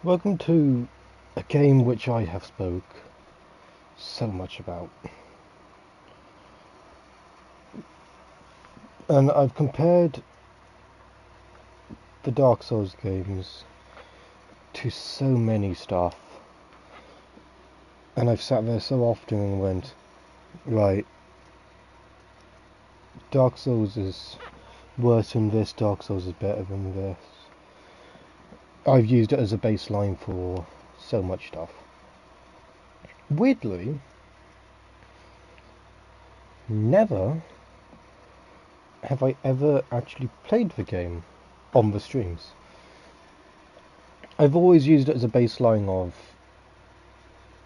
Welcome to a game which I have spoke so much about. And I've compared the Dark Souls games to so many stuff. And I've sat there so often and went, right, Dark Souls is worse than this, Dark Souls is better than this. I've used it as a baseline for so much stuff. Weirdly, never have I ever actually played the game on the streams. I've always used it as a baseline of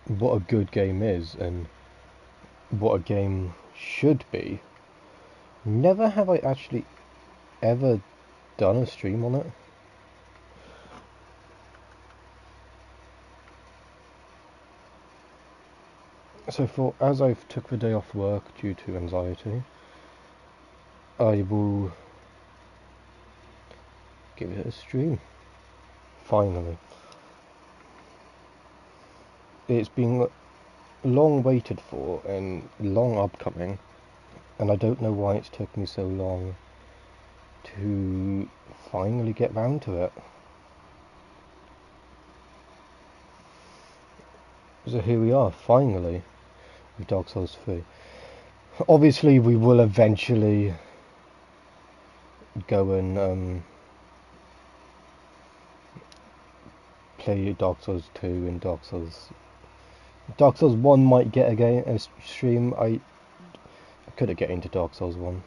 what a good game is and what a game should be. Never have I actually ever done a stream on it. So as I've took the day off work due to anxiety, I will give it a stream. Finally. It's been long waited for and long upcoming, and I don't know why it's took me so long to finally get round to it. So here we are, finally, with Dark Souls 3. Obviously we will eventually go and play Dark Souls 2 and Dark Souls 1 might get a stream. I could have get into Dark Souls 1.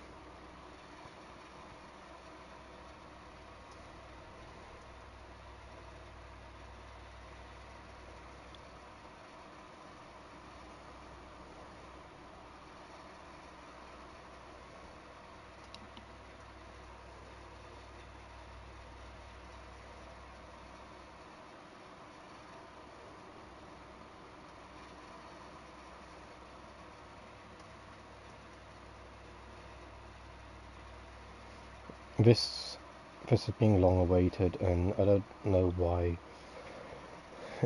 This is being long awaited, and I don't know why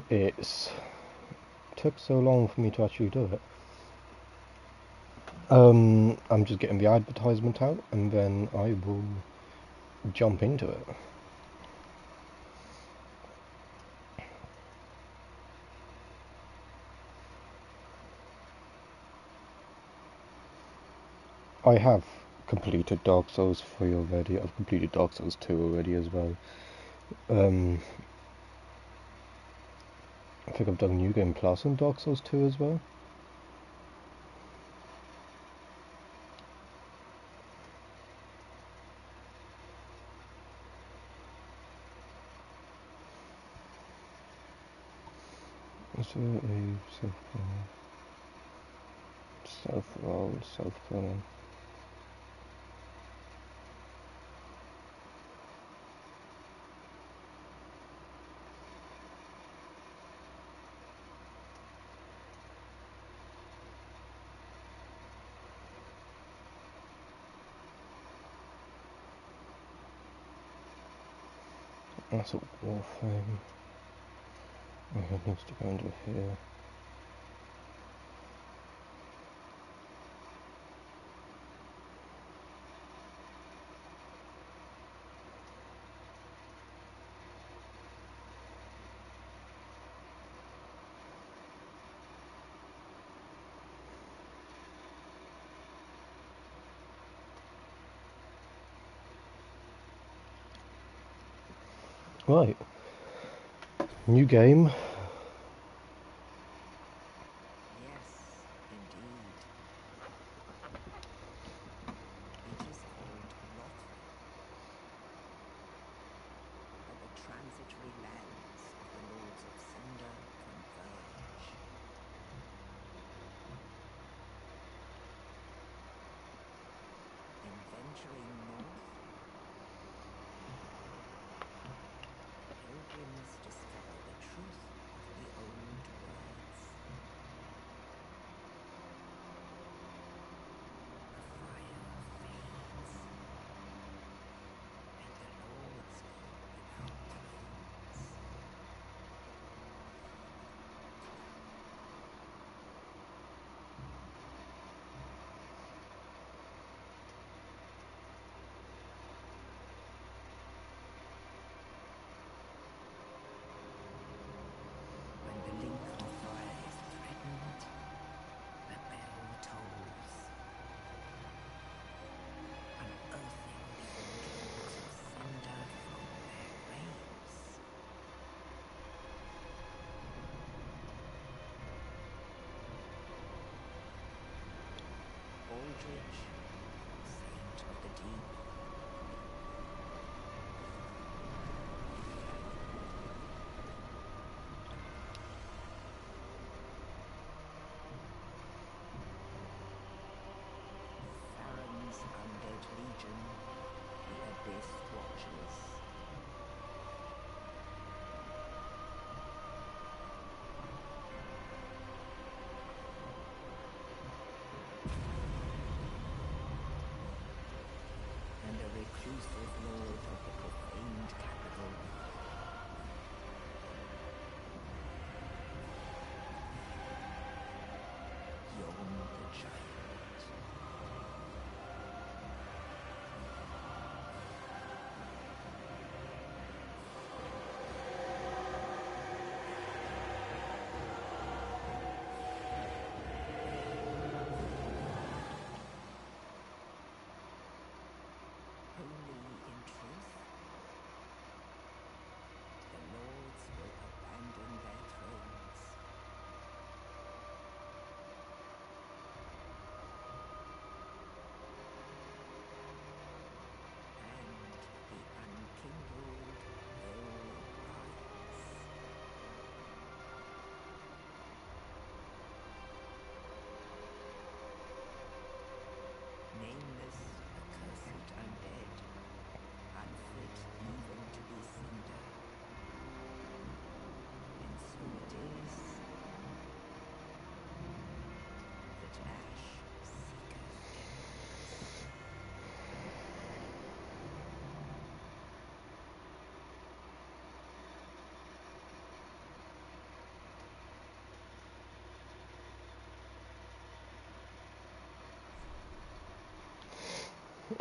it's took so long for me to actually do it. I'm just getting the advertisement out, and then I will jump into it. I have completed Dark Souls 3 already. I've completed Dark Souls 2 already as well. I think I've done New Game Plus on Dark Souls 2 as well. Is there a self-roll, self-killing? That's a Warframe. Okay, it needs to go under here. Right. New game. Yes, indeed. It is called Lothric, where the transitory lands of the Lords of Cinder converge. In venturing north, the pilgrims discover the truth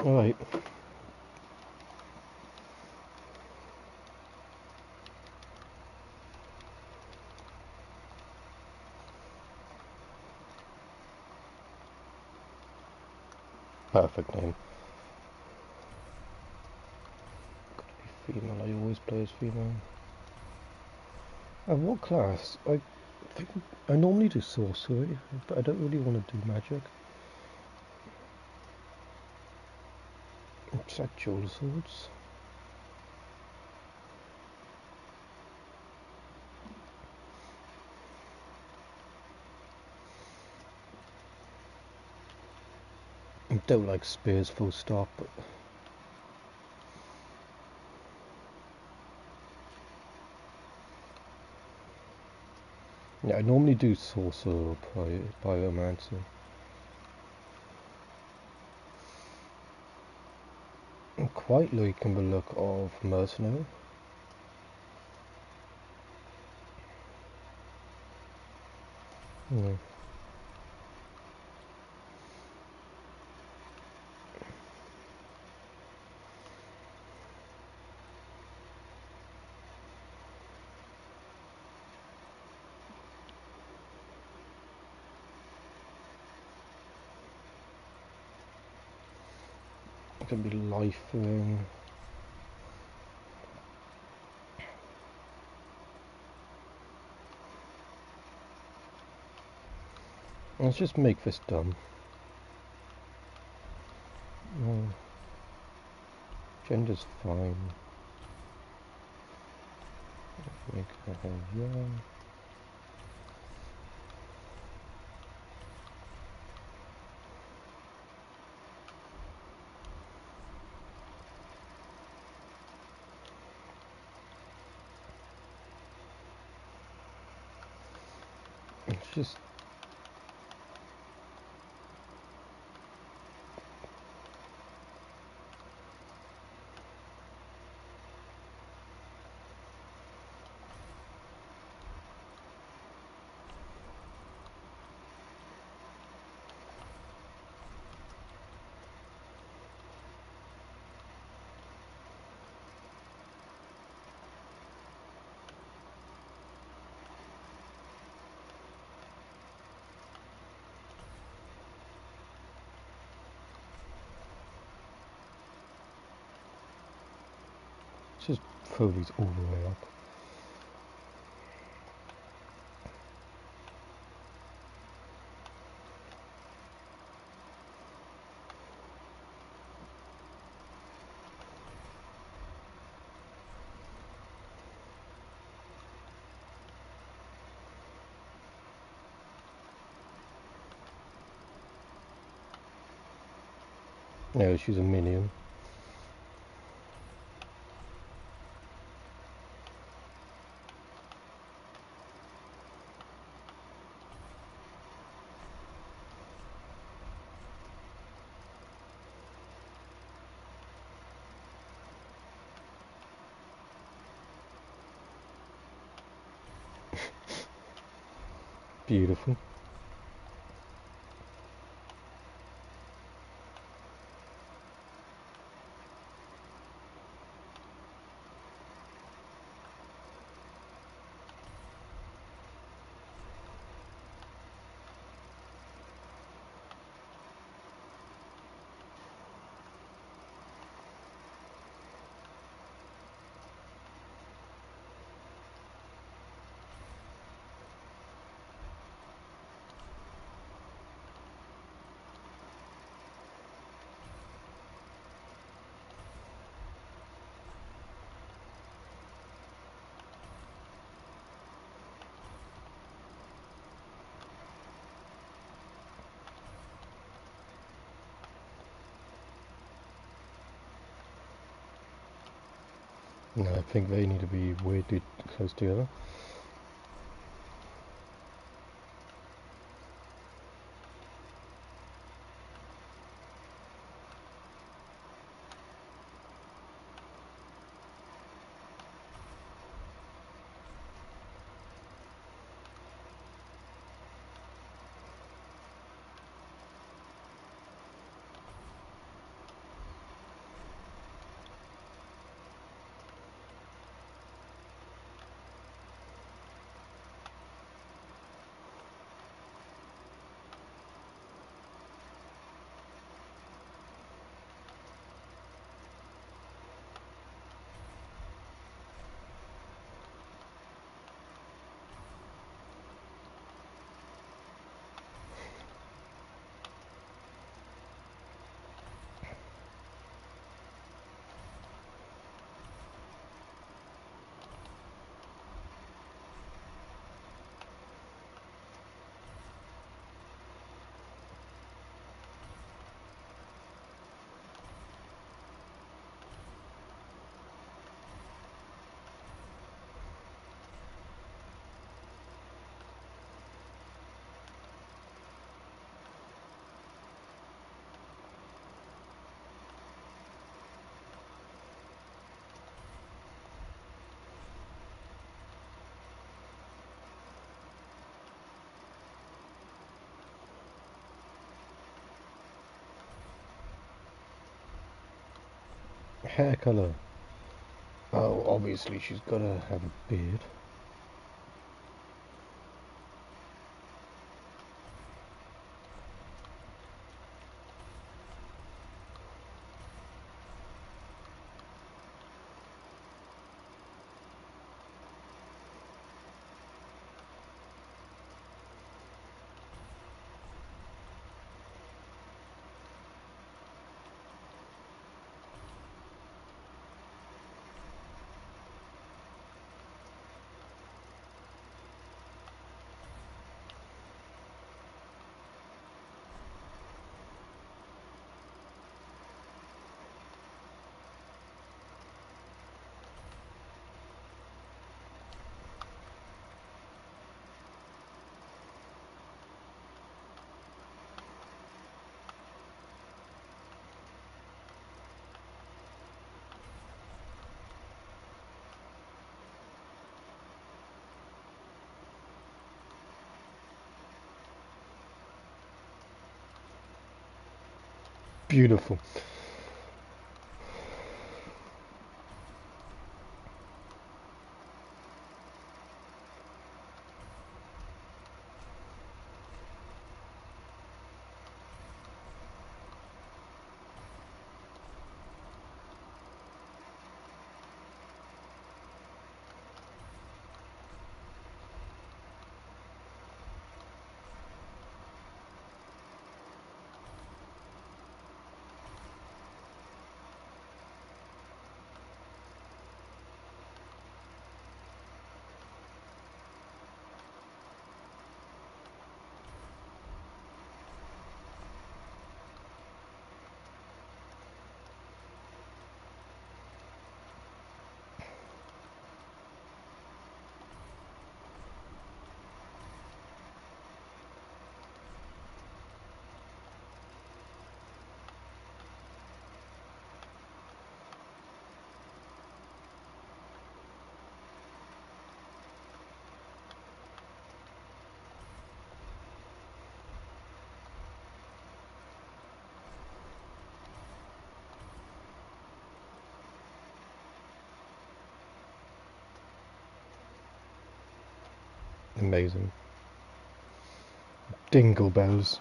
Alright. Perfect name. Gotta be female, I always play as female. And what class? I think I normally do sorcery, but I don't really want to do magic. It's like dual swords. I don't like spears full stop, but yeah, I normally do sorcerer or pyromancer. I'm quite liking the look of mercenary. Yeah. It can be life ring. Let's just make this done. Gender's fine. Make her hair young. It's just throw these all the way up. No, she's a minion. Beautiful. No, I think they need to be weirdly close together. hair colour? Oh, obviously she's gotta have a beard. Beautiful. Amazing. Dingle bells.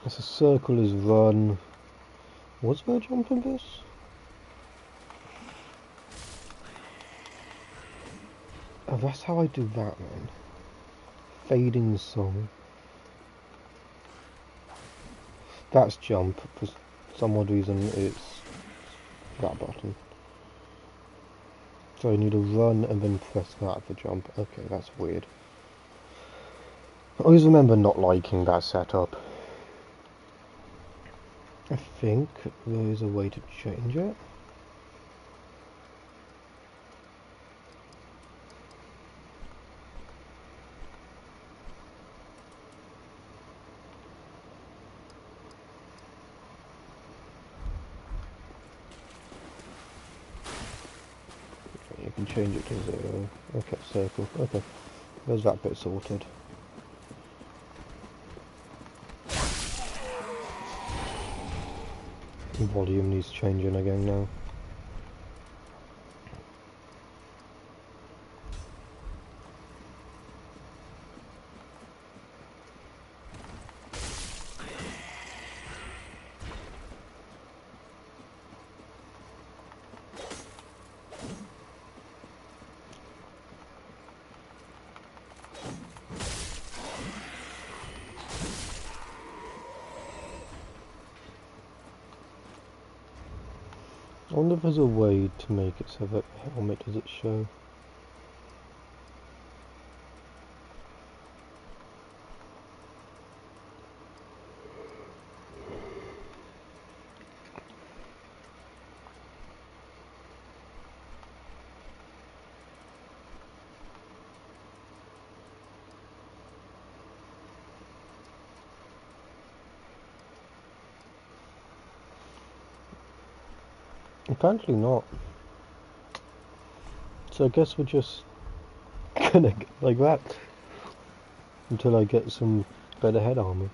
It's a circle is run. Was there a jump in this? Oh, that's how I do that, man. Fading song. That's jump. For some odd reason, it's that button. So I need to run and then press that for jump. Okay, that's weird. I always remember not liking that setup. I think there is a way to change it. Okay, you can change it to 0. Okay, circle. Okay, there's that bit sorted. Volume needs changing again now. I wonder if there's a way to make it so that helmet does it show. Apparently not. So I guess we're just gonna go like that until I get some better head armor.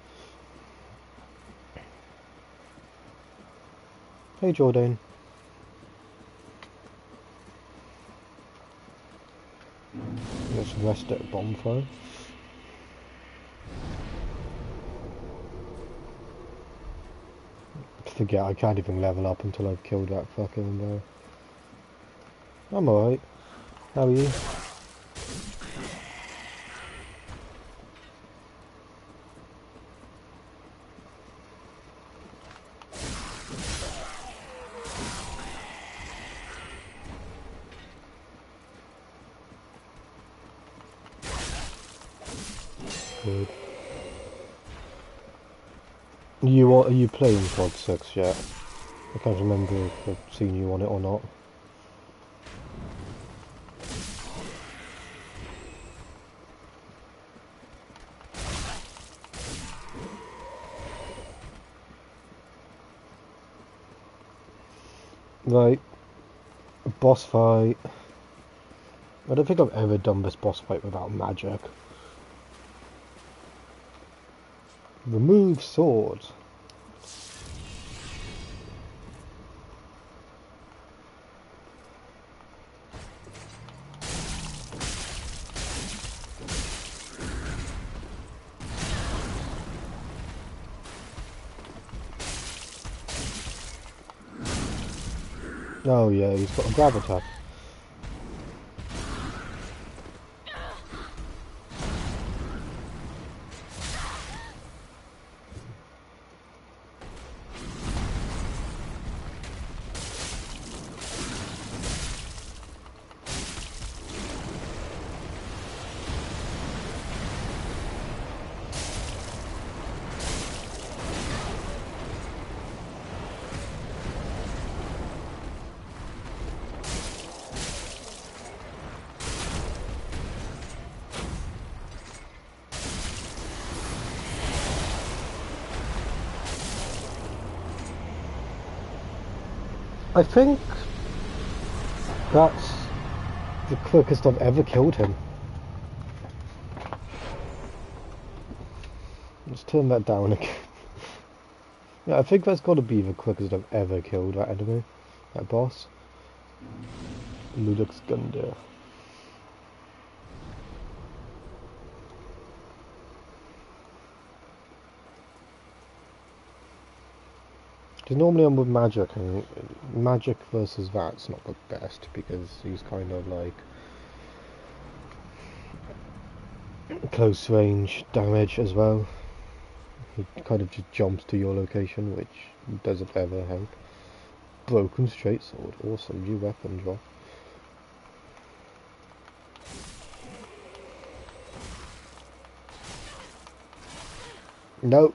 Hey Jordan. Let's rest at a bonfire. Forget I can't even level up until I've killed that fucking I'm alright. How are you? Good. Are you playing COD 6 yet? I can't remember if I've seen you on it or not. Right, boss fight. I don't think I've ever done this boss fight without magic. Remove sword. Oh yeah, he's got a grab attack. I think that's the quickest I've ever killed him. Let's turn that down again. Yeah, I think that's got to be the quickest I've ever killed that enemy, that boss. Ludux Gundyr. Because normally I'm with magic, and magic versus that's not the best because he's kind of like close range damage as well. He kind of just jumps to your location, which doesn't ever help. Broken straight sword, awesome, new weapon drop. Nope.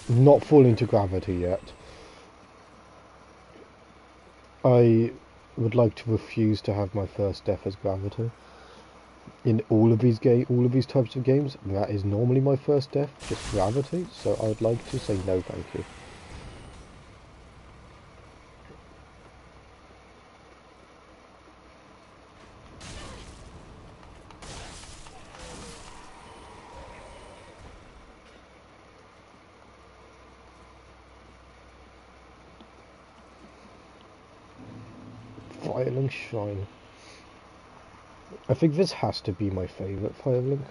Not falling to gravity yet. I would like to refuse to have my first death as gravity. In all of these types of games, that is normally my first death, just gravity, so I would like to say no thank you. Firelink Shrine. I think this has to be my favourite Firelink.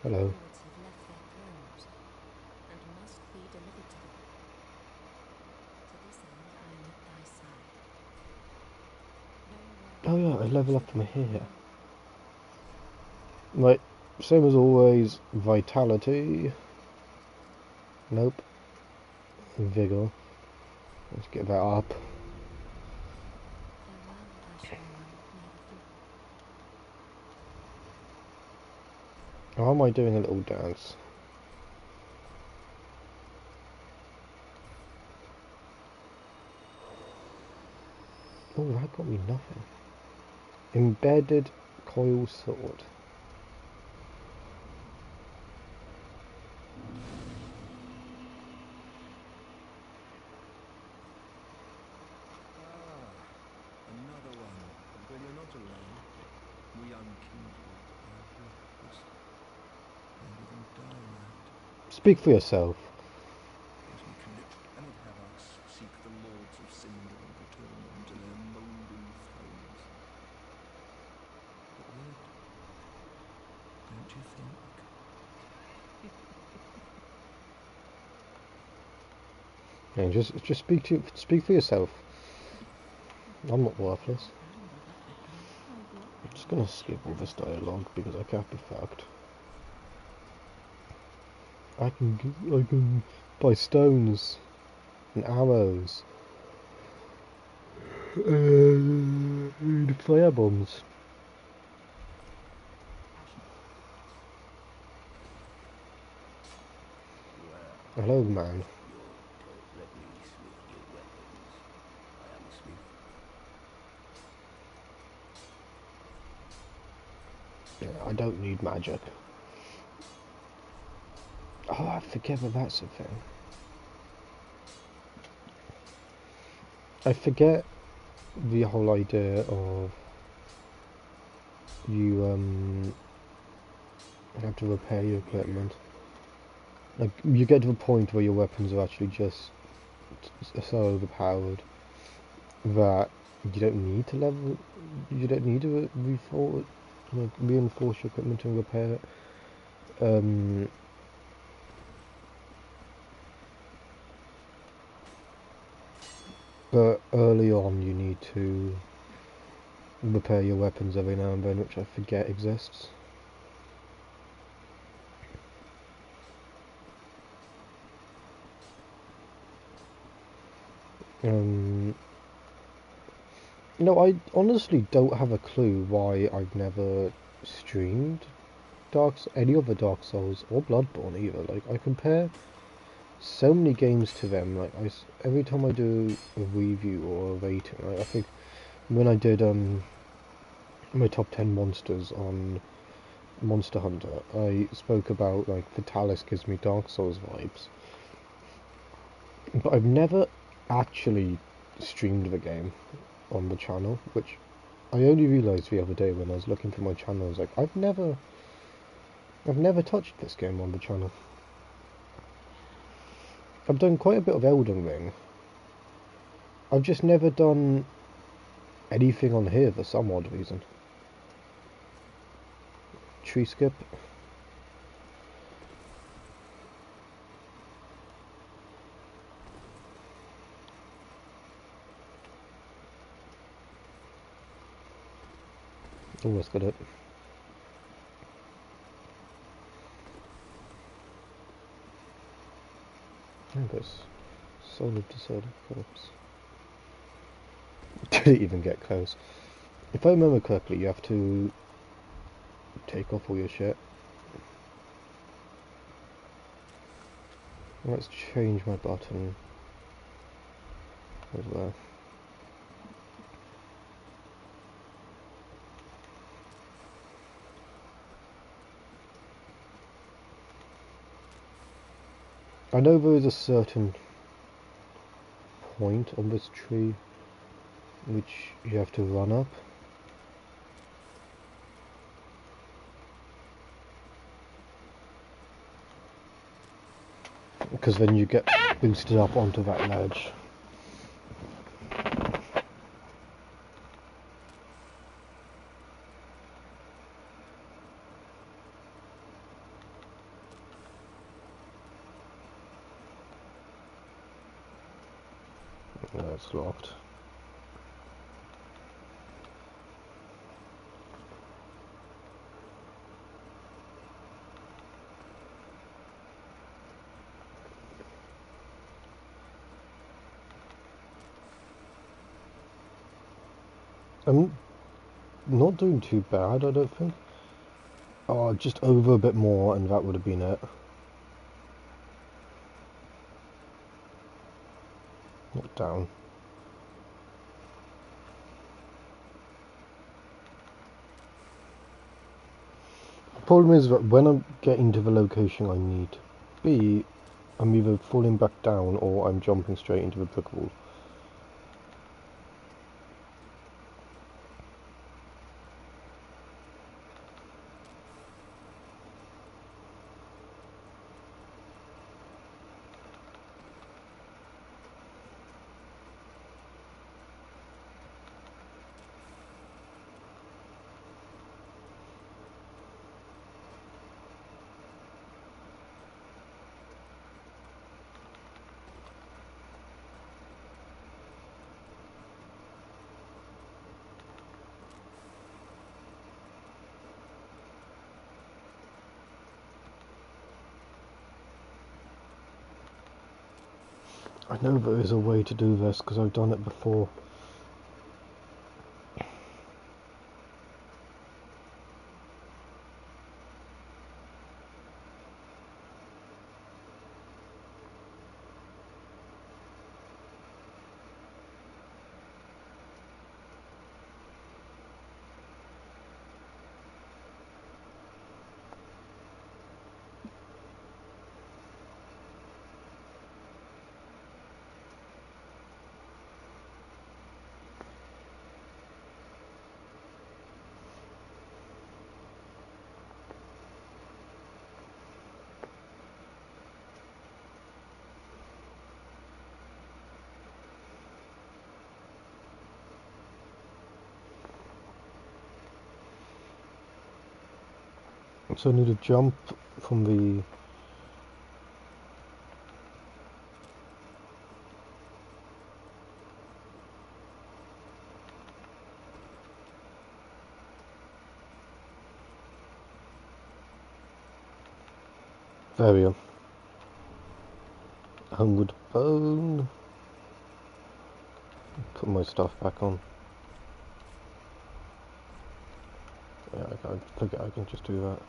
Hello. Oh yeah, I level up from here. Right, same as always, vitality. Nope. vigor. Let's get that up. Farewell, Ashura, Maid of How am I doing a little dance? Oh, that got me nothing. Embedded coil sword. Another one. Well, you're not alone. We unkindled are worthless. Can't even die right. Speak for yourself. Yes, we commit, and would have us seek the lords of Cinder and return them to their moulding thrones. But would, don't you think? Yeah, just speak for yourself. I'm not worthless. I'm just gonna skip all this dialogue because I can't be fucked. I can buy stones and arrows and fire bombs. Well, Hello, man. you're to let me smith your weapons. I am a smith. Yeah, I don't need magic. Oh, I forget that that's a thing. I forget the whole idea of you have to repair your equipment. Like, you get to a point where your weapons are actually just so overpowered that you don't need to level, you don't need to reinforce your equipment and repair it. But early on you need to repair your weapons every now and then, which I forget exists. No, I honestly don't have a clue why I've never streamed any other Dark Souls or Bloodborne either. Like, I compare so many games to them. Like, every time I do a review or a rating, I think when I did my top 10 monsters on Monster Hunter, I spoke about like Fatalis gives me Dark Souls vibes, but I've never actually streamed the game on the channel, which I only realised the other day when I was looking for my channel. I was like, I've never touched this game on the channel. I've done quite a bit of Elden Ring. I've just never done anything on here for some odd reason. Tree skip. Almost got it. There goes solid to solid corpse. Didn't even get close. If I remember correctly, you have to take off all your shit. Let's change my button as well. I know there is a certain point on this tree which you have to run up. Because then you get boosted up onto that ledge. It's locked. I'm not doing too bad, I don't think. Oh, just over a bit more and that would have been it. Not down. The problem is that when I'm getting to the location I need to be, I'm either falling back down or I'm jumping straight into the brick wall. I know there is a way to do this because I've done it before. So I need to jump from the... There we go. Hungered bone. Put my stuff back on. Yeah, I forget I can just do that.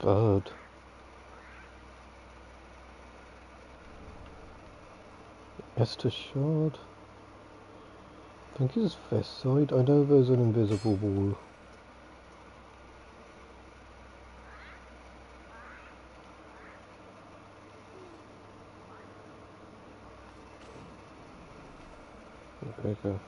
Bird. Esther Shard. I think it's this side. I know there's an invisible wall. There we go.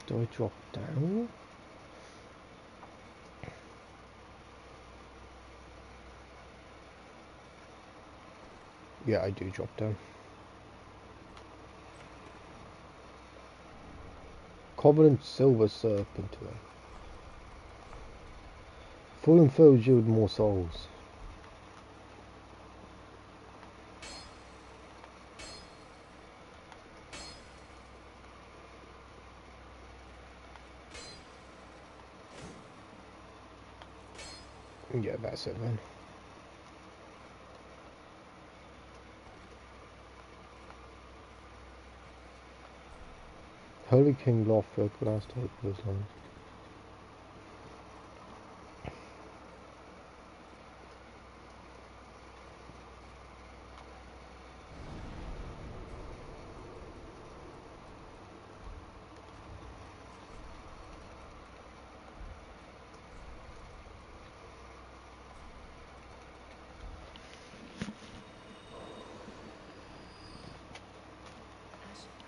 Do I drop down? Yeah, I do drop down. Covenant Silver Serpent. Fallen foes yield more souls. Yeah, that's it then. Holy King Lothric, last hope of his life.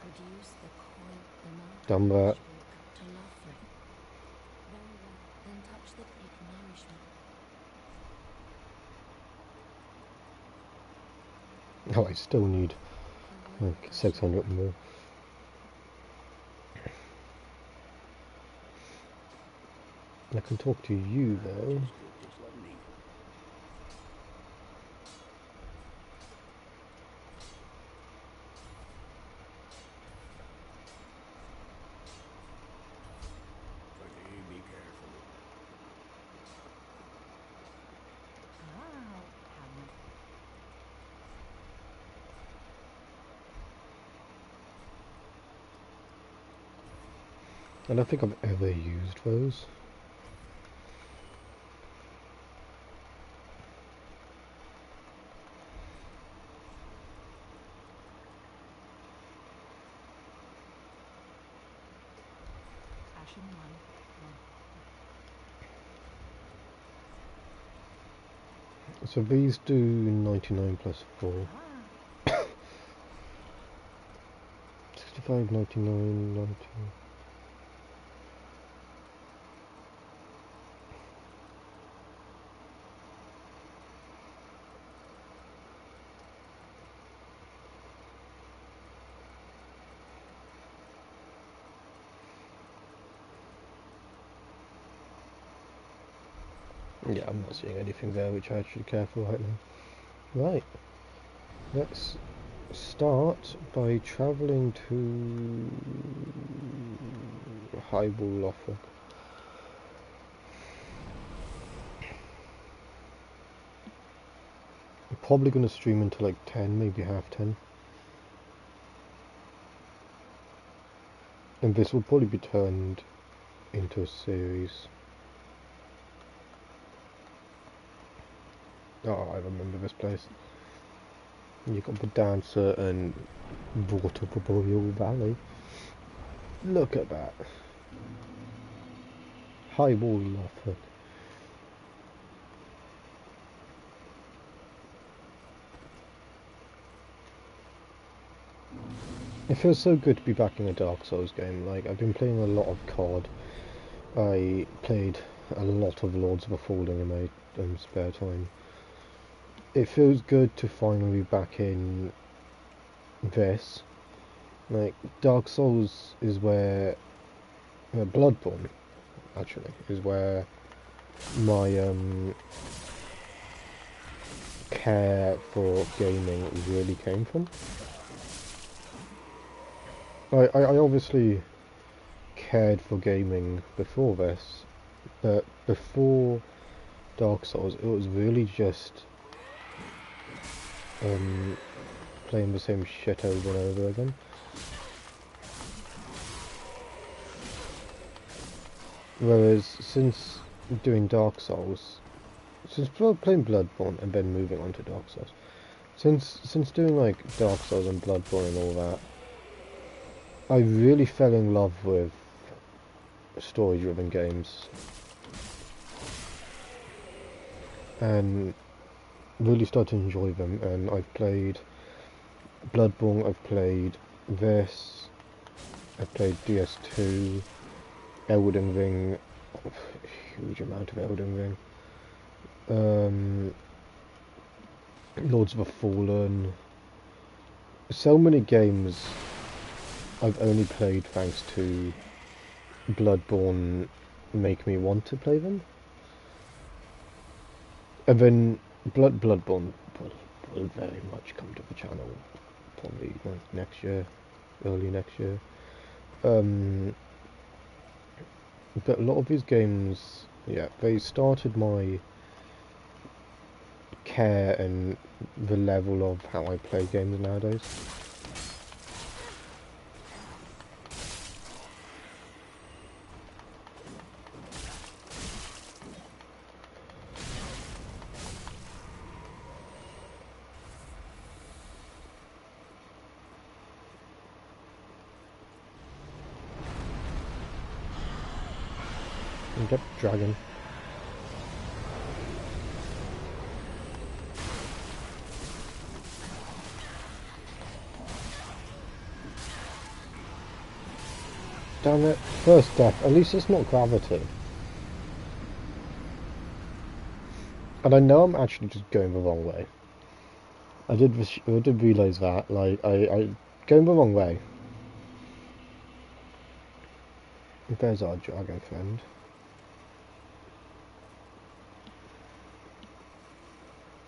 Produce the coin, the mark Done that. to Lothric. Very well, then touch the pig nourishment. Oh, I still need like 600 more. I can talk to you though. I don't think I've ever used those. Ashen one. So these do 99 plus 4. Ah, 65, 99, 90. Yeah, I'm not seeing anything there which I actually care for right now. Right, let's start by travelling to Highball Lothric. I'm probably going to stream until like 10, maybe half 10. And this will probably be turned into a series. Oh, I remember this place. You got the dancer and Water Boreal Valley. Look at that. Highball Lothric. It feels so good to be back in a Dark Souls game. Like, I've been playing a lot of COD. I played a lot of Lords of the Fallen in my spare time. It feels good to finally be back in this. Like, Dark Souls is where... Bloodborne, actually, is where my care for gaming really came from. I obviously cared for gaming before this, but before Dark Souls it was really just playing the same shit over and over again. Whereas since doing Dark Souls, since playing Bloodborne and then moving on to Dark Souls, since doing like Dark Souls and Bloodborne and all that, I really fell in love with story-driven games and really started to enjoy them. And I've played Bloodborne, I've played this, I've played DS2, Elden Ring, huge amount of Elden Ring, Lords of the Fallen. So many games I've only played thanks to Bloodborne make me want to play them. And then Bloodborne will very much come to the channel probably next year, early next year. But a lot of these games, yeah, they started my care and the level of how I play games nowadays. Yep, dragon. Damn it, first death. At least it's not gravity. And I know I'm actually just going the wrong way. I did realise that, like, I going the wrong way. There's our dragon friend.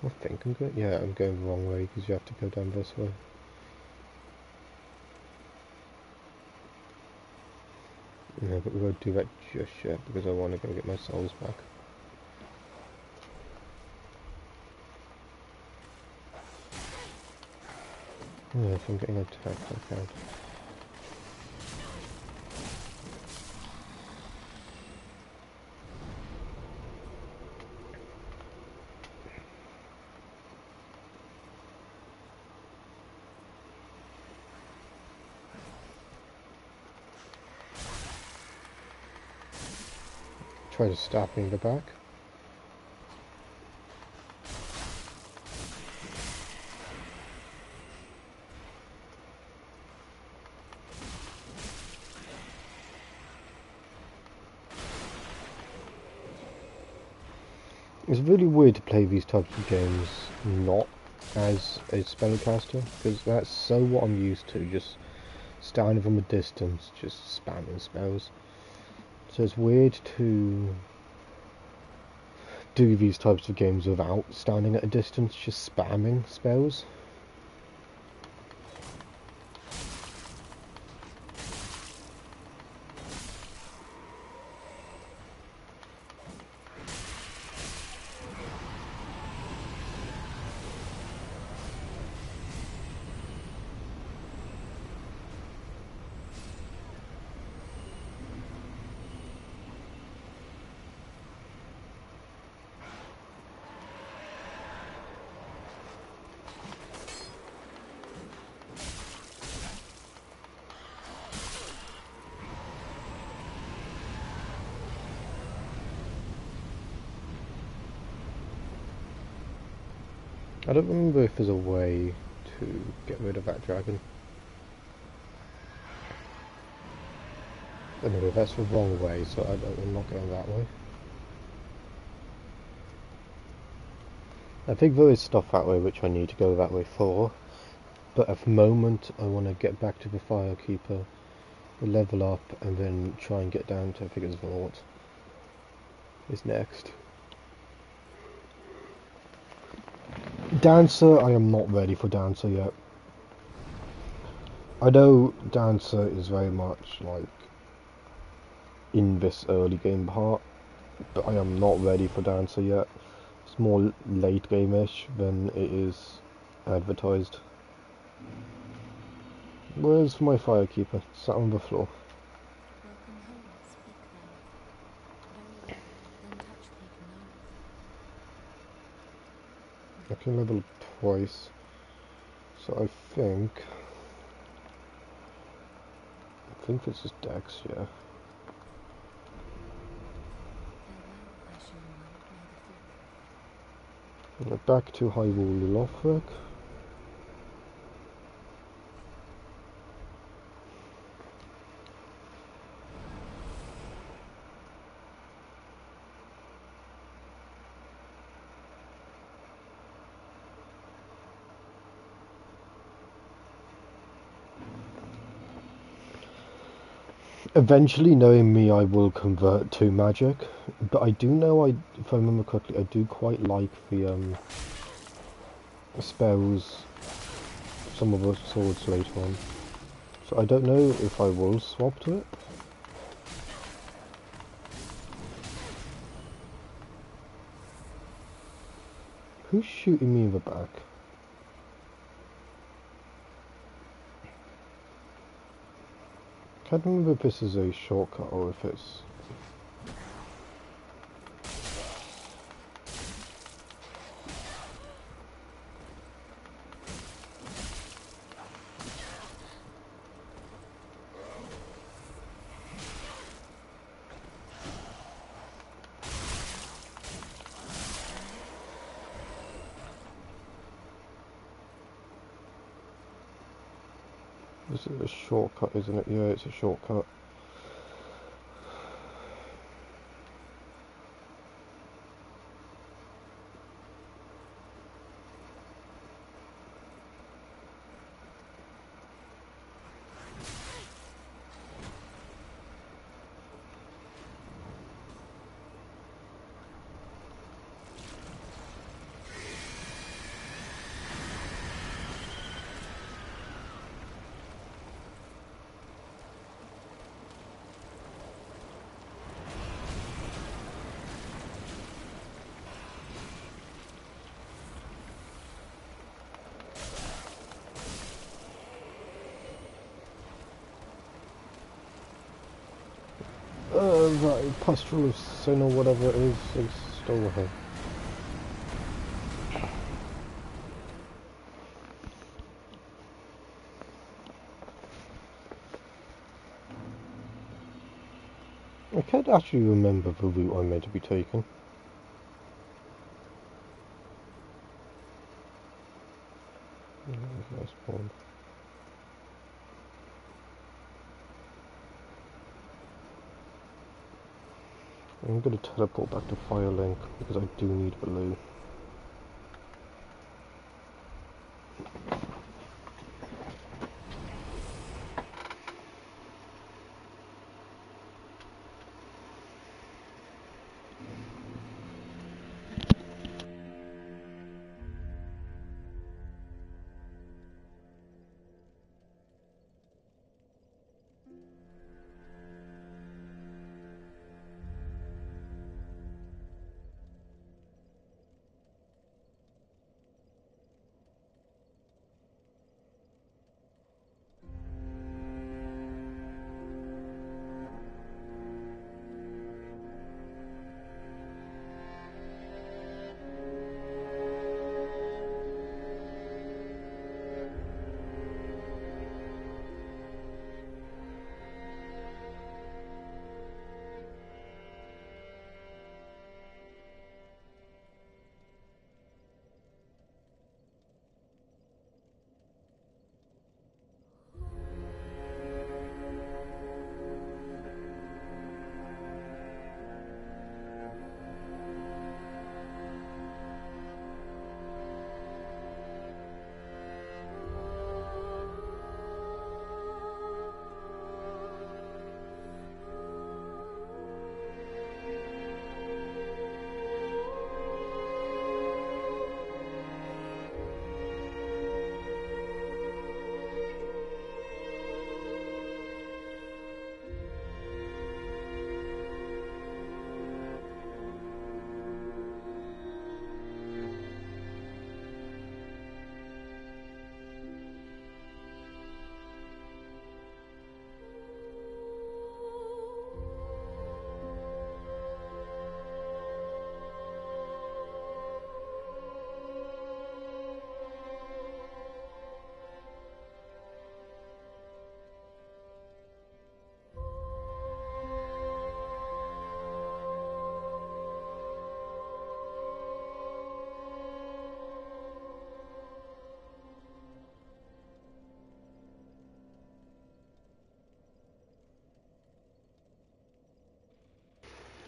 I think I'm going, yeah, I'm going the wrong way because you have to go down this way. No, but we won't do that just yet because I want to go get my souls back. Yeah, if I'm getting attacked, I can't. Try to stab me in the back. It's really weird to play these types of games not as a spellcaster, because that's so what I'm used to, just standing from a distance, just spamming spells. So it's weird to do these types of games without standing at a distance, just spamming spells. I don't remember if there's a way to get rid of that dragon. Anyway, that's the wrong way, so I'm not going that way. I think there is stuff that way which I need to go that way for, but at the moment I want to get back to the Firekeeper, level up, and then try and get down to Vigor's Vault is next. Dancer, I am not ready for Dancer yet. I know Dancer is very much like in this early game part, but I am not ready for Dancer yet. It's more late game-ish than it is advertised. Where's my Firekeeper? Sat on the floor. Welcome home, speak then. Very well, then touch the north. I can level twice, so I think this is Dex, yeah. Farewell, I shall remind by the fifth. Back to Hyrule Lothric. Eventually, knowing me, I will convert to magic, but I do know, if I remember correctly, I do quite like the spells, some of the swords later on. So I don't know if I will swap to it. Who's shooting me in the back? I can't remember if this is a shortcut or if it's... This is a shortcut, isn't it? Yeah, it's a shortcut. Right, Pustule of Sin or whatever it is still her. Okay, don't actually remember the route I'm meant to be taking. Nice spawn. I'm going to teleport back to Firelink because I do need blue.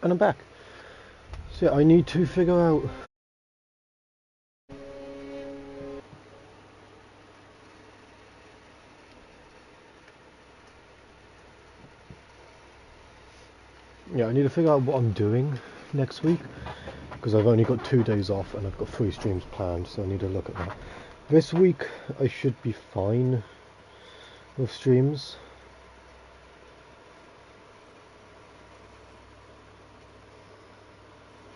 And I'm back. So I need to figure out... Yeah, I need to figure out what I'm doing next week, because I've only got 2 days off and I've got 3 streams planned, so I need to look at that. This week I should be fine with streams.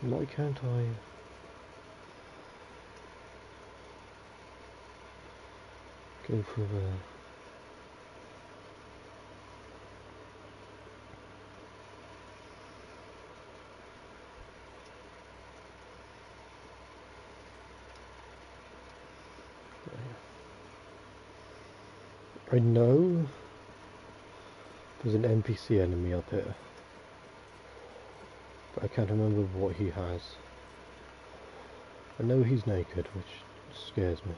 Why can't I... go through there? I know there's an NPC enemy up here, but I can't remember what he has. I know he's naked, which scares me.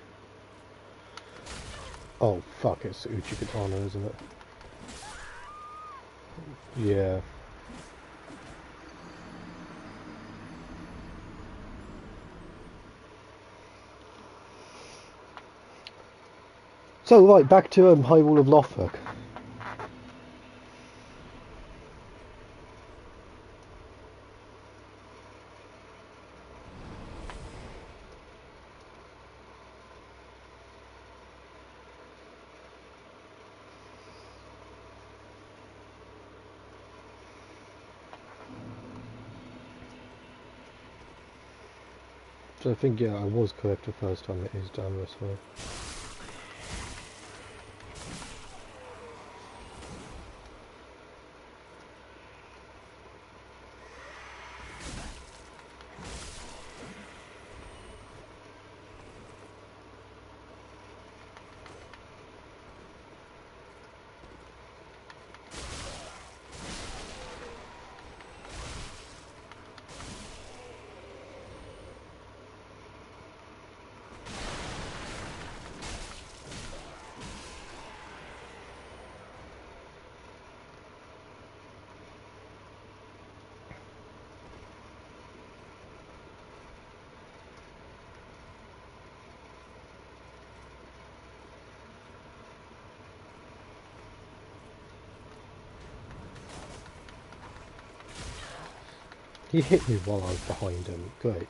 Oh fuck, it's Uchigatana, isn't it? Yeah. So right, back to Hyrule of Lothric. So I think, yeah, I was correct the first time, it is down this way. He hit me while I was behind him. Great.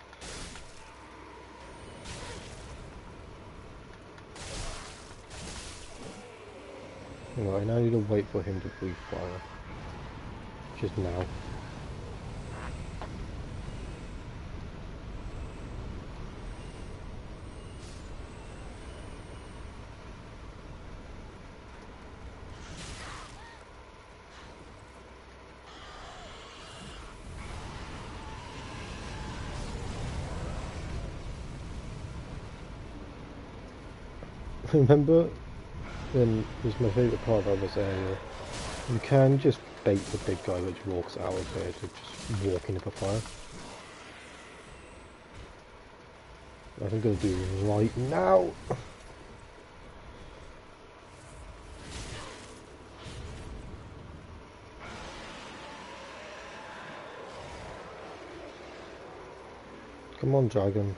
Right, now I need to wait for him to breathe fire. Just now. Remember when this is my favourite part of this area, you can just bait the big guy which walks out of there to just walk into the fire. What I'm going to do right now. Come on, dragon.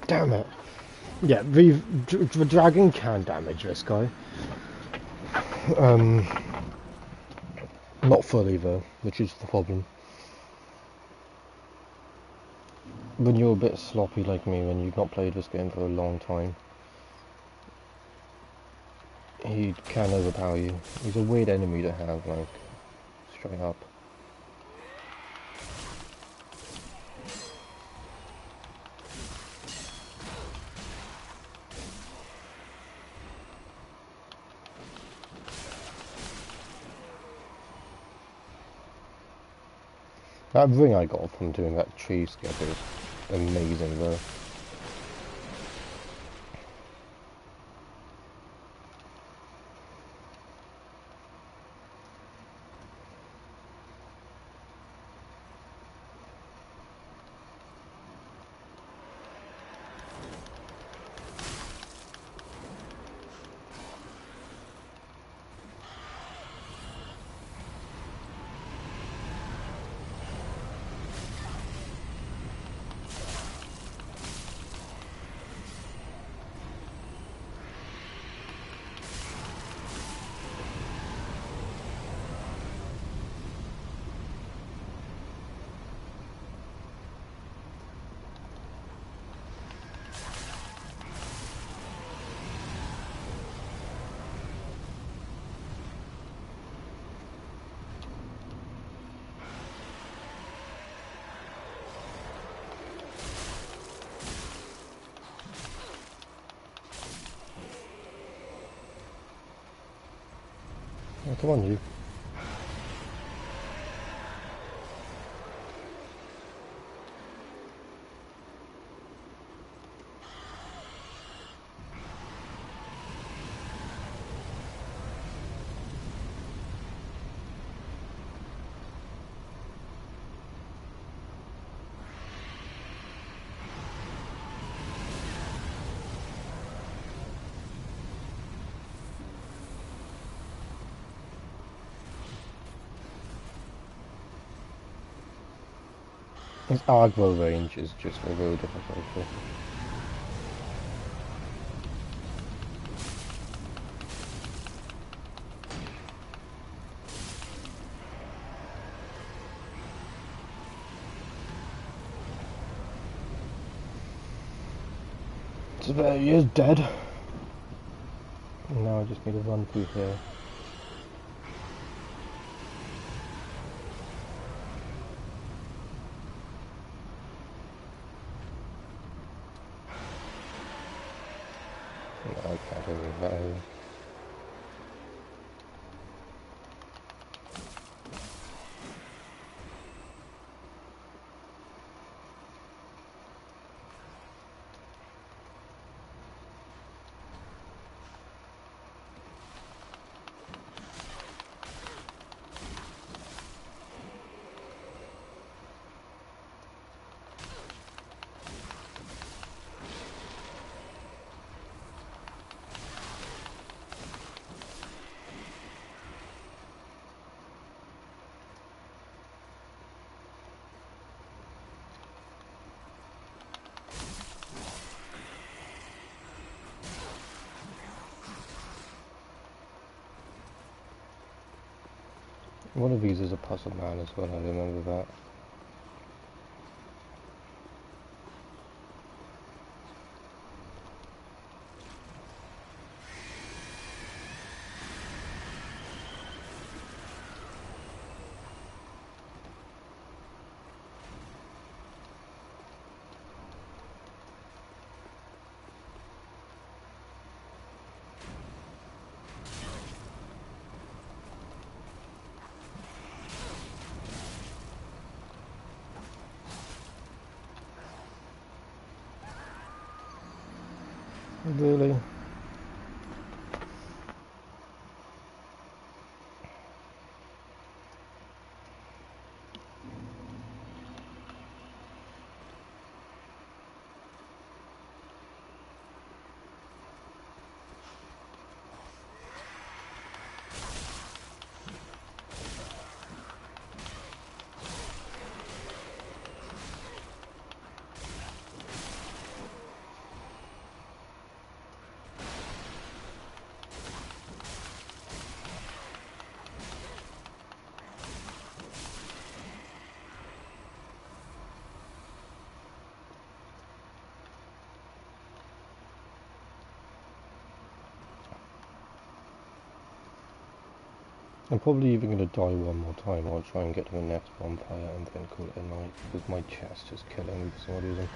Damn it. Yeah, the dragon can damage this guy. Not fully though, which is the problem. When you're a bit sloppy like me, when you've not played this game for a long time, he can overpower you. He's a weird enemy to have, like, straight up. That ring I got from doing that tree skip is amazing though. Oh, come on, you. His aggro range is just a really difficult. So there he is, dead. And now I just need to run through here. No, I can't do that. One of these is a puzzle man as well, I remember that. Really? I'm probably even going to die one more time. I'll try and get to the next bonfire and then call it a night, because my chest is killing me for some reason.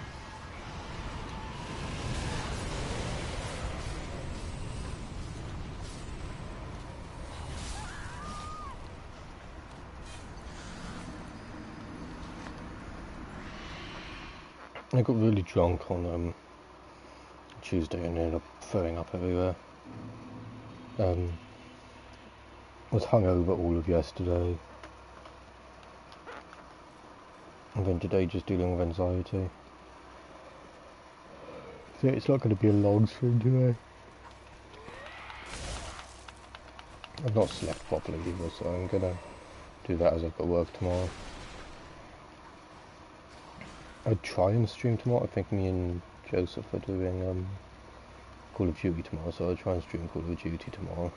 I got really drunk on Tuesday and ended up throwing up everywhere. Was hungover all of yesterday, and then today just dealing with anxiety. So it's not going to be a long stream today. I've not slept properly either, so I'm going to do that as I've got work tomorrow. I'd try and stream tomorrow. I think me and Joseph are doing Call of Duty tomorrow, so I'll try and stream Call of Duty tomorrow.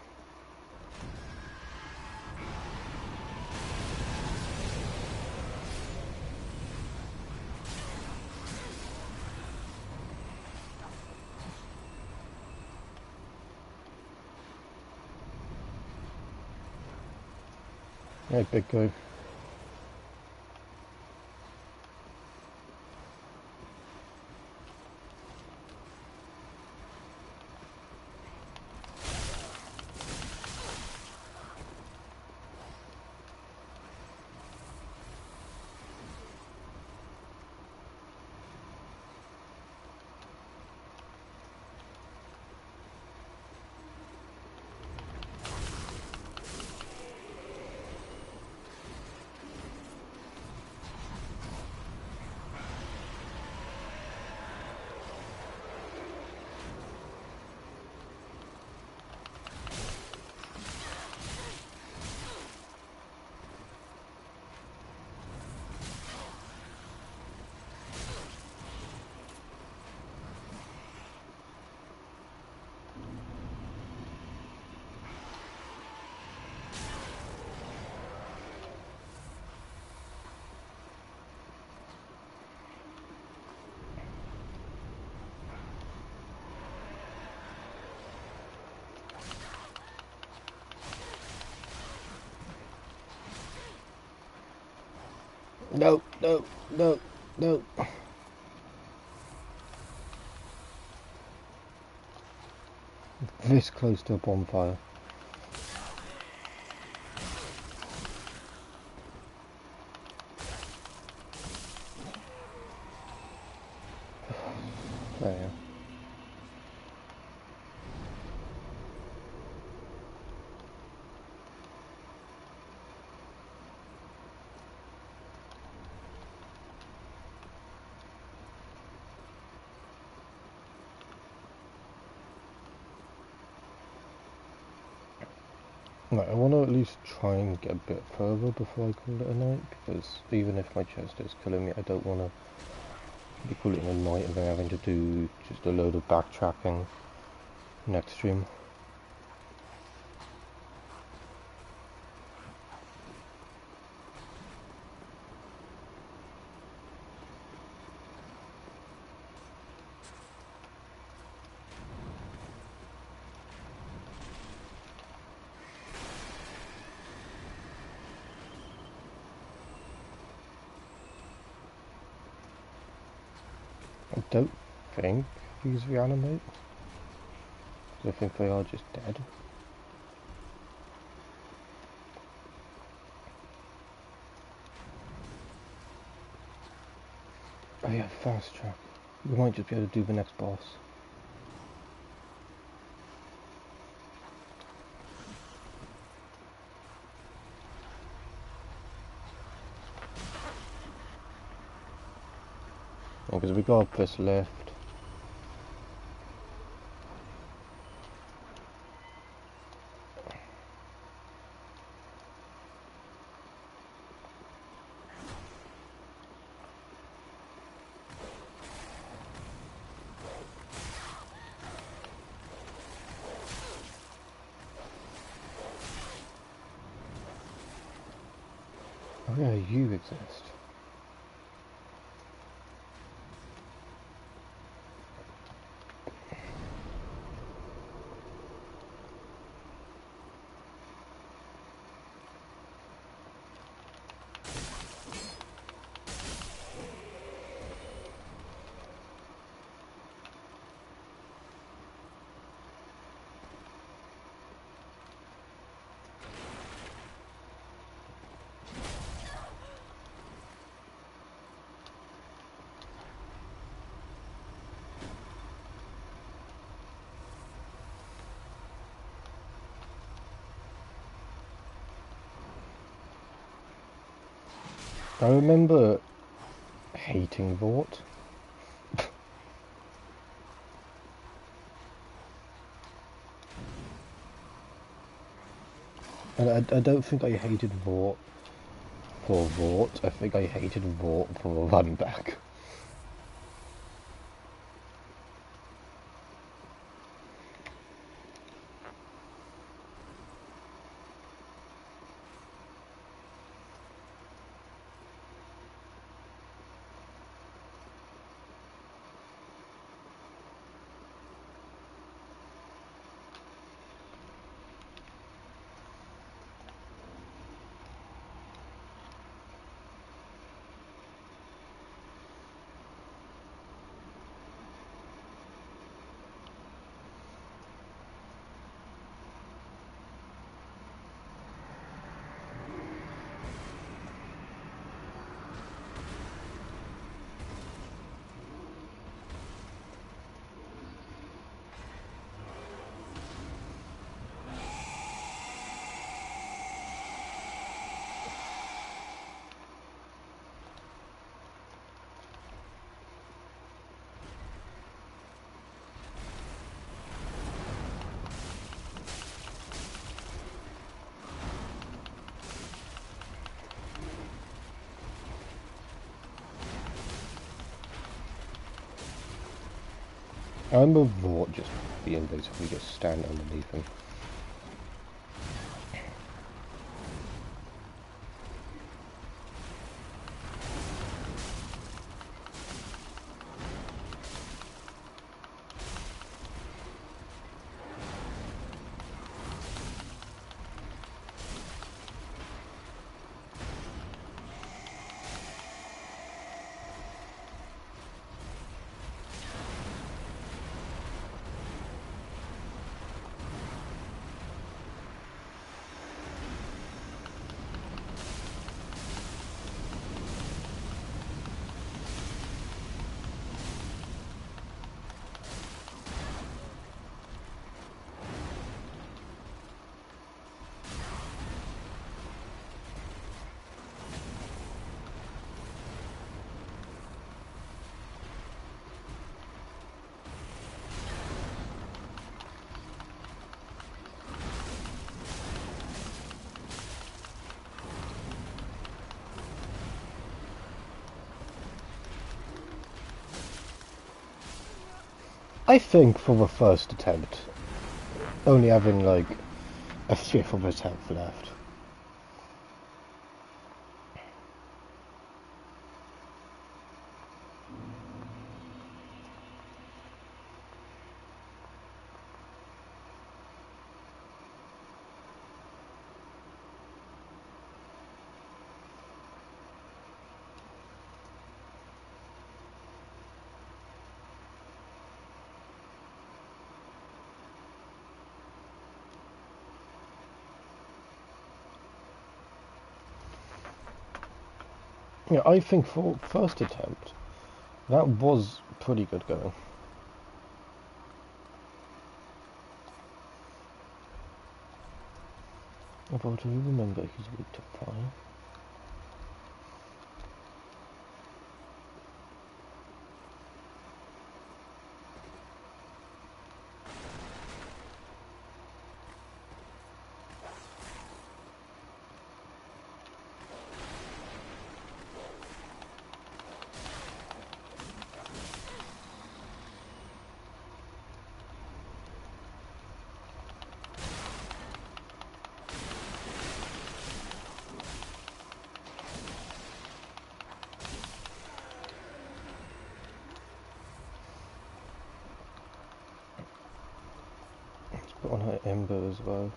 Hey, big go. No, no, no, no. This close to a bonfire. There you are. Right, I want to at least try and get a bit further before I call it a night, because even if my chest is killing me, I don't want to be calling it a night and then having to do just a load of backtracking next stream. don't think these reanimate. I think they are just dead. Oh yeah, fast track. We might just be able to do the next boss. Because we got this left. Oh yeah, you exist. I remember hating Vought. And I don't think I hated Vought for Vought. I think I hated Vought for the run back. I remember Vought just being basically just standing underneath him. I think for the first attempt, only having like a fifth of his health left. Yeah, I think for first attempt, that was pretty good going. Although, do you remember he's weak to fire? Let's put on her ember as well.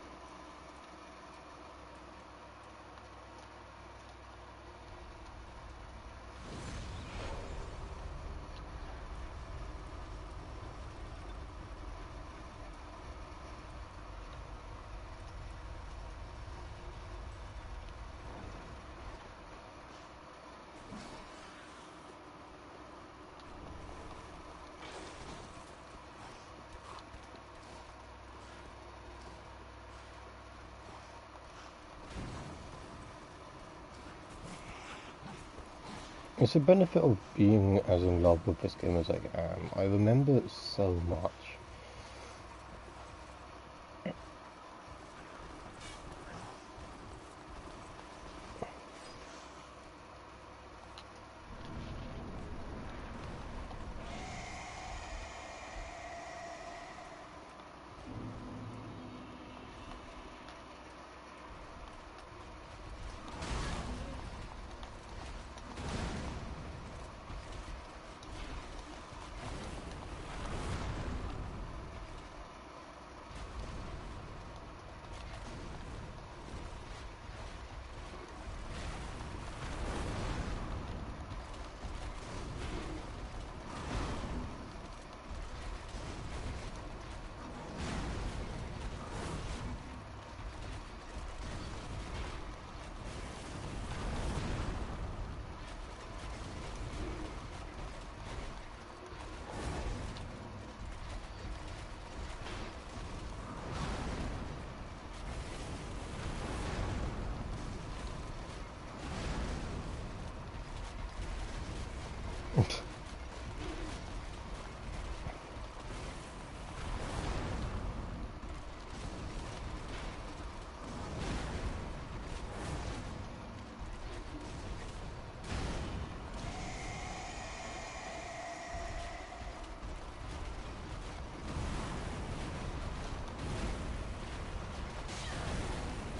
It's a benefit of being as in love with this game as I am. I remember it so much.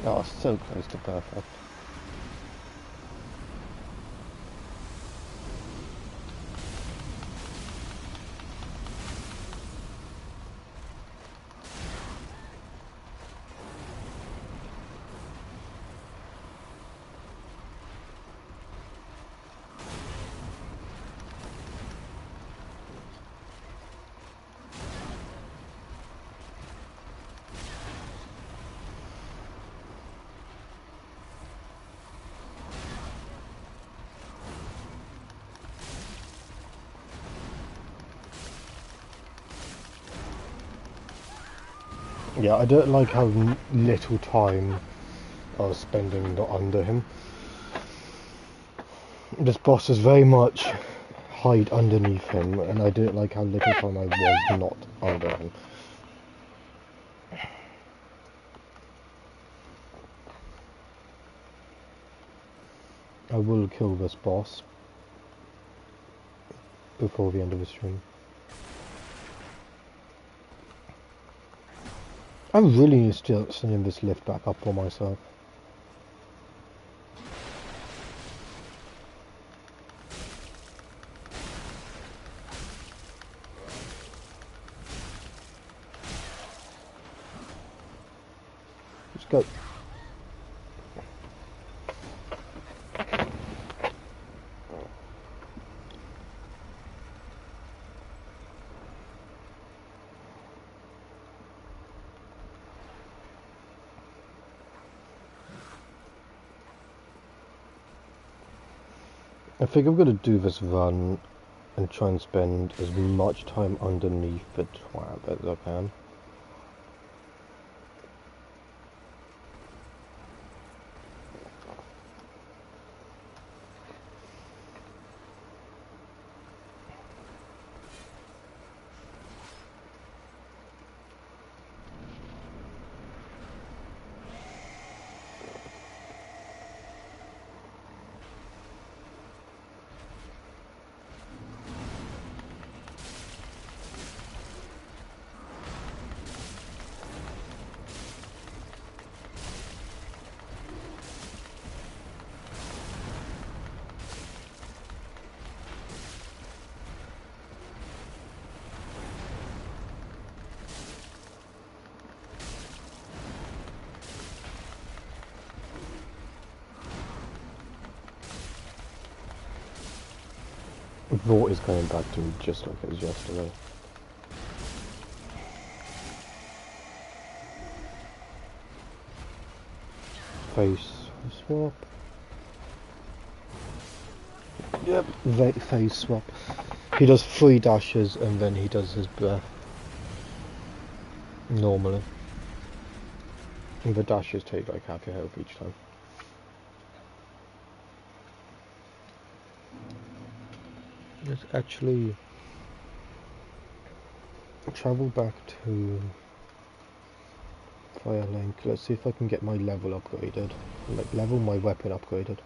Oh, so close to perfect. Yeah, I don't like how little time I was spending not under him. This boss is very much hide underneath him, and I don't like how little time I was not under him. I will kill this boss before the end of the stream. I really need to send this lift back up for myself. Let's go. I think I'm gonna do this run and try and spend as much time underneath the trap as I can. Vought is going back to me just like it was yesterday. Face swap. Yep, face swap. He does 3 dashes and then he does his breath. Normally. And the dashes take like half your health each time. Let's actually travel back to Firelink. Let's see if I can get my level upgraded. Like level my weapon upgraded.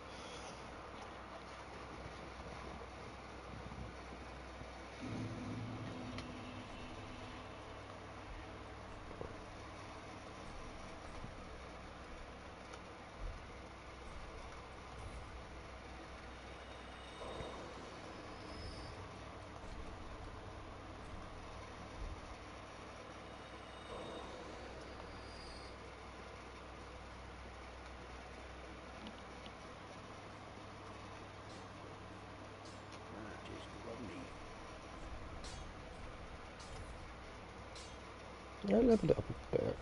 I leveled it up a bit.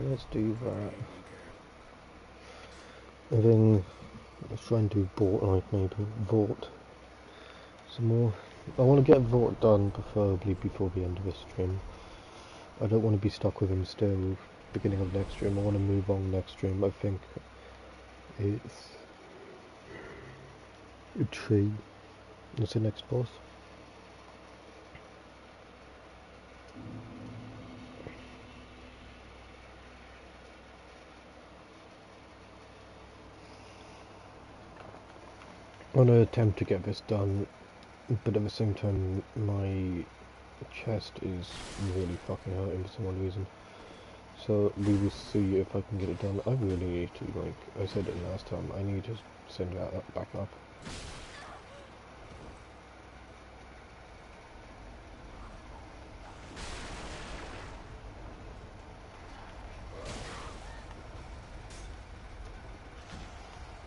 Let's do that. And then let's try and do Vought like maybe. Vought. Some more. I want to get Vought done preferably before the end of the stream. I don't want to be stuck with him still beginning of next stream. I want to move on next stream. I think it's a tree. That's the next boss. I want to attempt to get this done, but at the same time my chest is really fucking hurting for some odd reason. So we will see if I can get it done. I really need to, like I said it last time, I need to send that back up.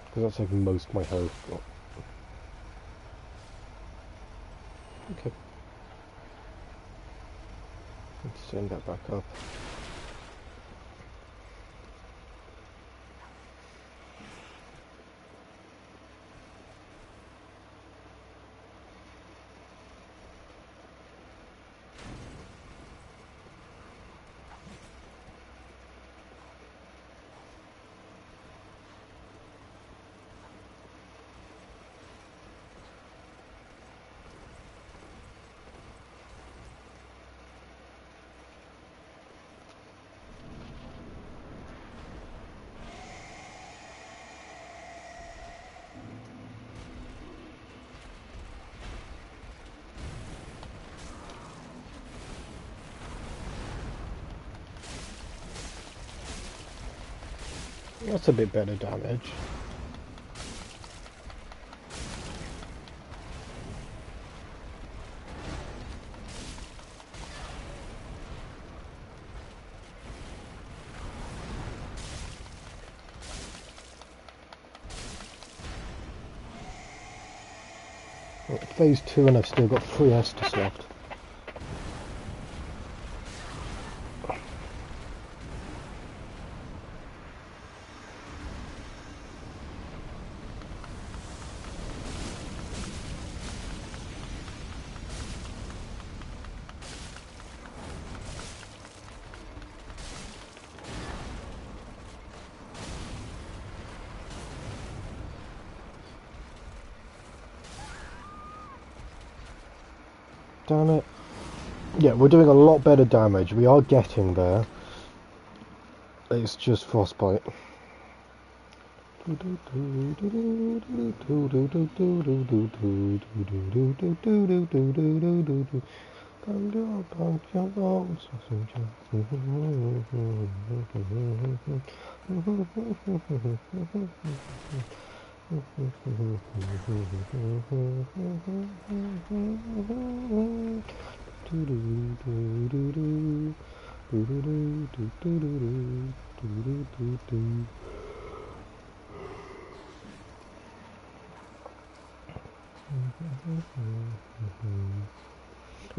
Because that's like most of my health. Okay. Let's send that back up. That's a bit better damage. Phase 2 and I've still got 3 Estus left. Damn it. Yeah, we're doing a lot better damage. We are getting there. It's just frostbite.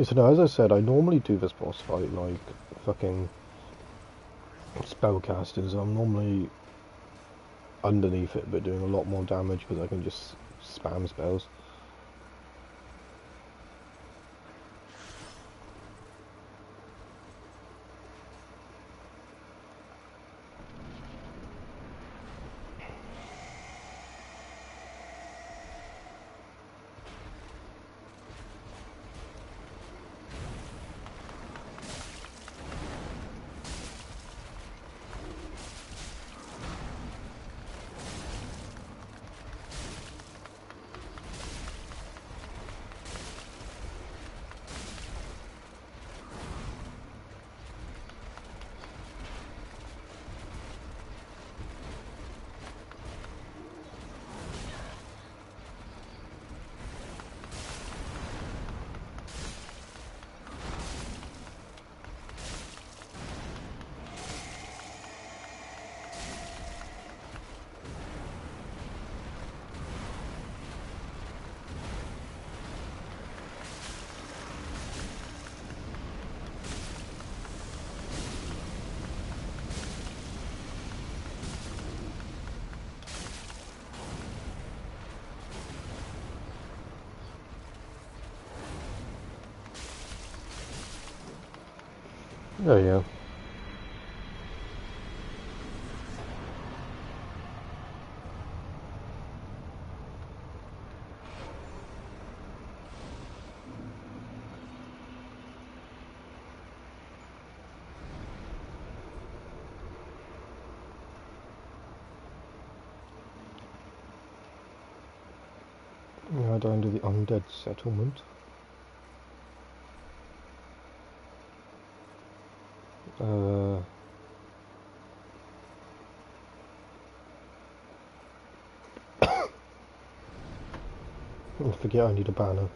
So now, as I said, I normally do this boss fight like fucking spellcasters. I'm normally underneath it, but doing a lot more damage because I can just spam spells. Oh yeah. Now down to the undead settlement. I forget I need a banner.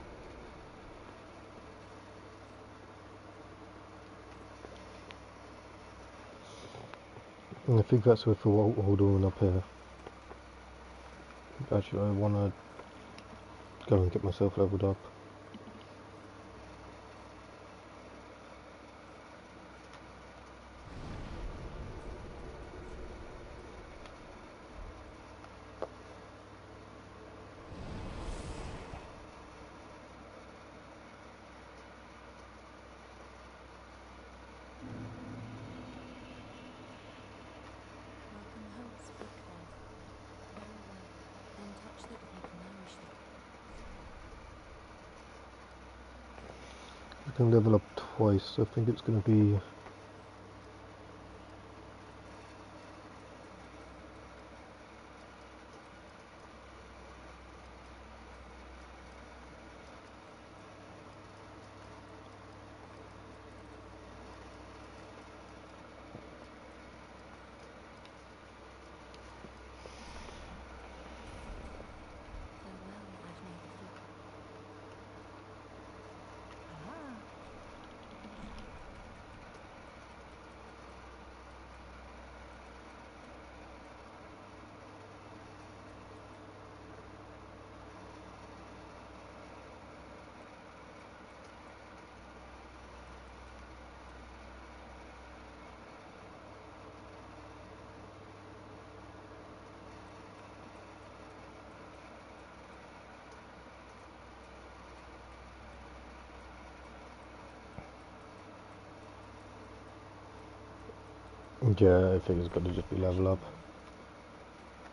And I think that's with the Alderman up here. Actually, I want to go and get myself leveled up. Welcome home, speak then. Very well. Then touch the pig and nourish the I can level up twice, so I think it's going to be... Yeah, I think it's got to just be level up.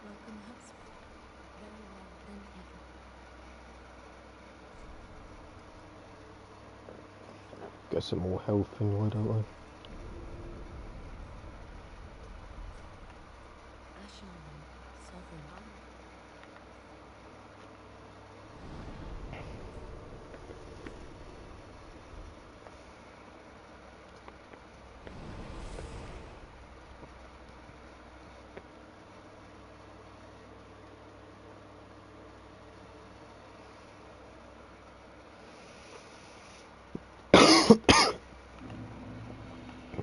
Welcome Hubsford. Very well, then take a Get some more health anyway, don't I? Asharan, sovereign.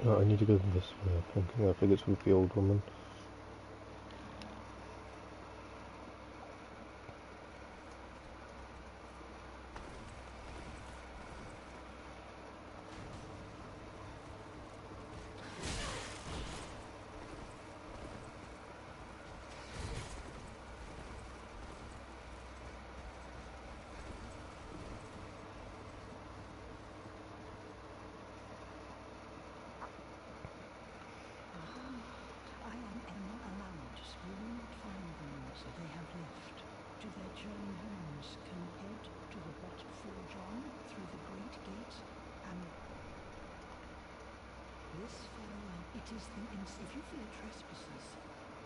Right, I need to go this way, I think. Yeah, I think it's with the old woman. I am Emma Alamut, ruled Finewounds they have left. To their journey homes can head to the what forge on through the great gate, and this farewell, it is the if you fear trespassers,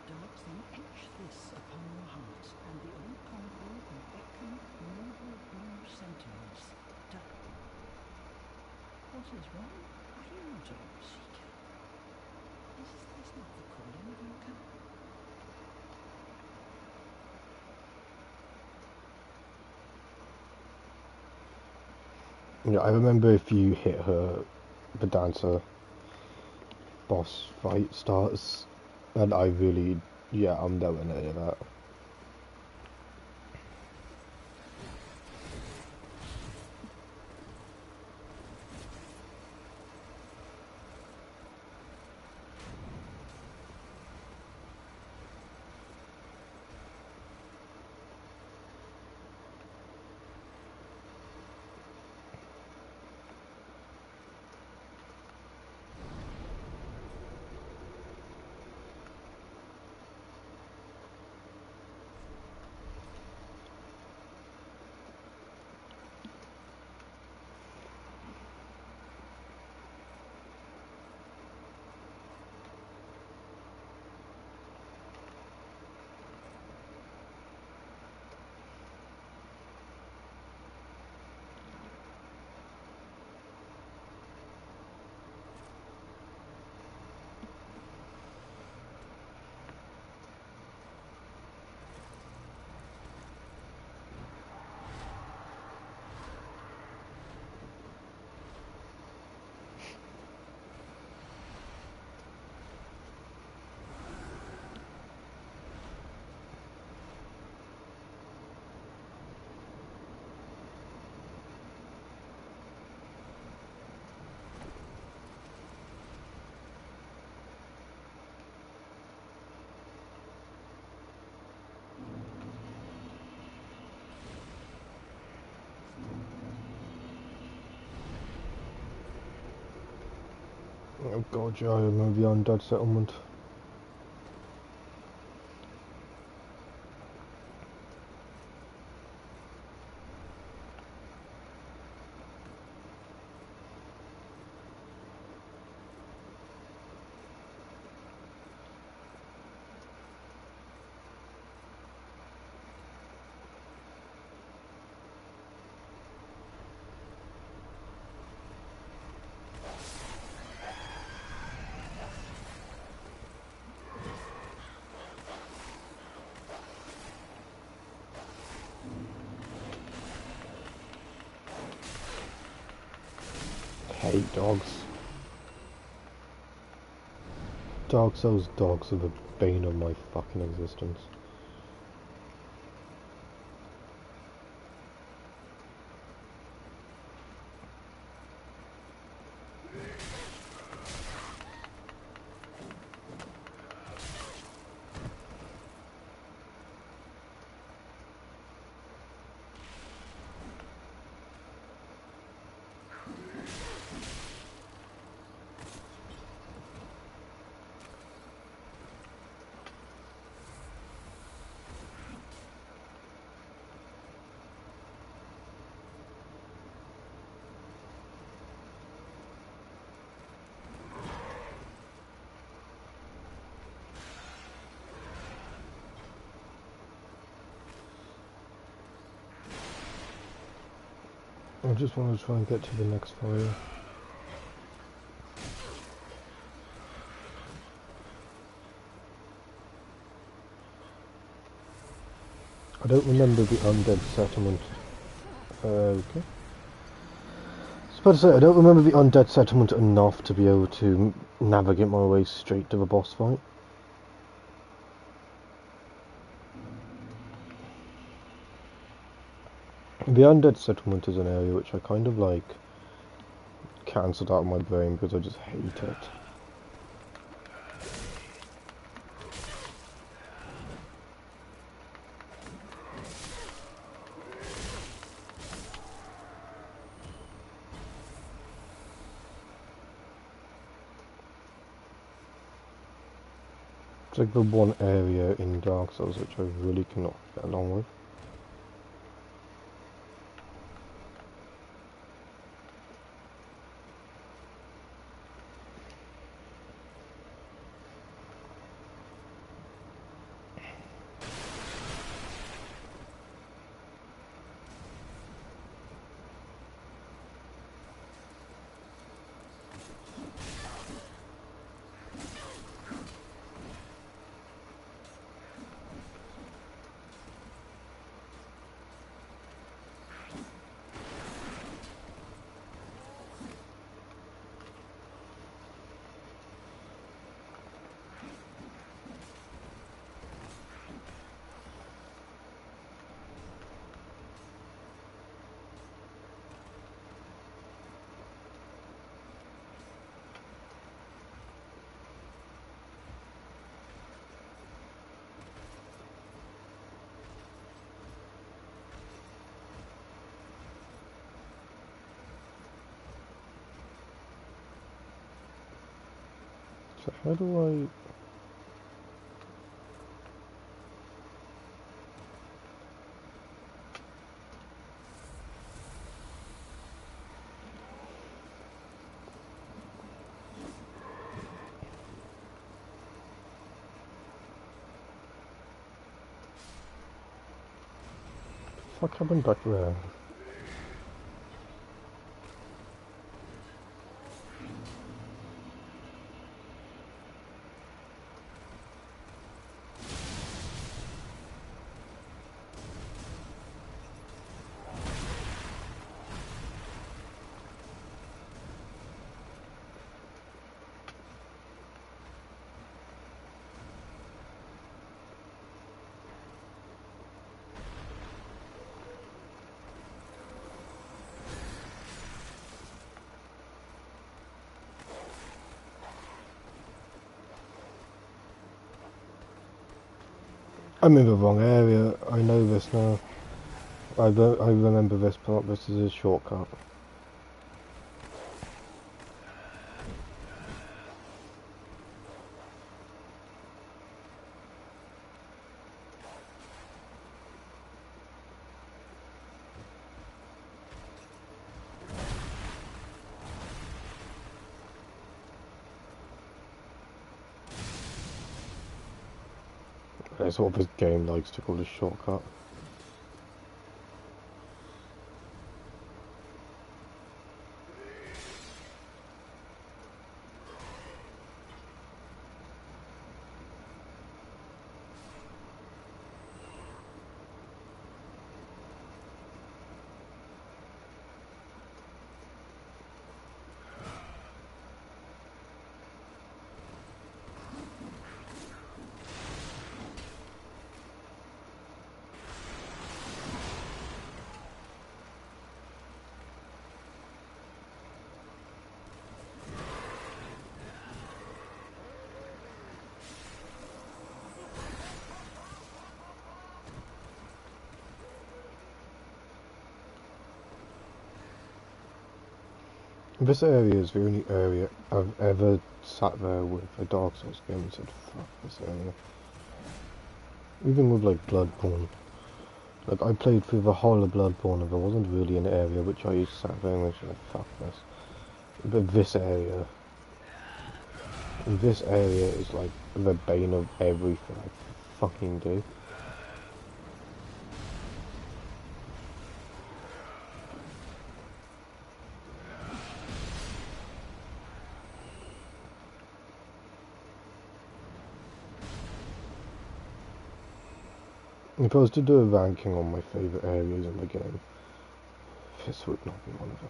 darts then etch this upon your heart, and the old conqueror will beckon noble blue sentinels. What is wrong? Are you not a seeker? Is this not the calling of your camp? Yeah, I remember if you hit her, the dancer boss fight starts, and I really, yeah, I'm nowhere near that. Oh god, yeah, I remember the Undead Settlement. Hate dogs. Dark Souls dogs are the bane of my fucking existence. I just want to try and get to the next fire. I don't remember the undead settlement. Okay. I was about to say, I don't remember the undead settlement enough to be able to navigate my way straight to the boss fight. The undead settlement is an area which I kind of like cancelled out of my brain because I just hate it. It's like the one area in Dark Souls which I really cannot get along with. So how do I... Fuck happened back there? I'm in the wrong area. I know this now. I remember this part. This is a shortcut. That's what this game likes to call a shortcut. This area is the only area I've ever sat there with a Dark Souls game and said, fuck this area. Even with like Bloodborne. Like I played through the whole of Bloodborne and there wasn't really an area which I used to sat there and was like, fuck this. But this area is like the bane of everything I fucking do. If I was to do a ranking on my favourite areas in the game, this would not be one of them.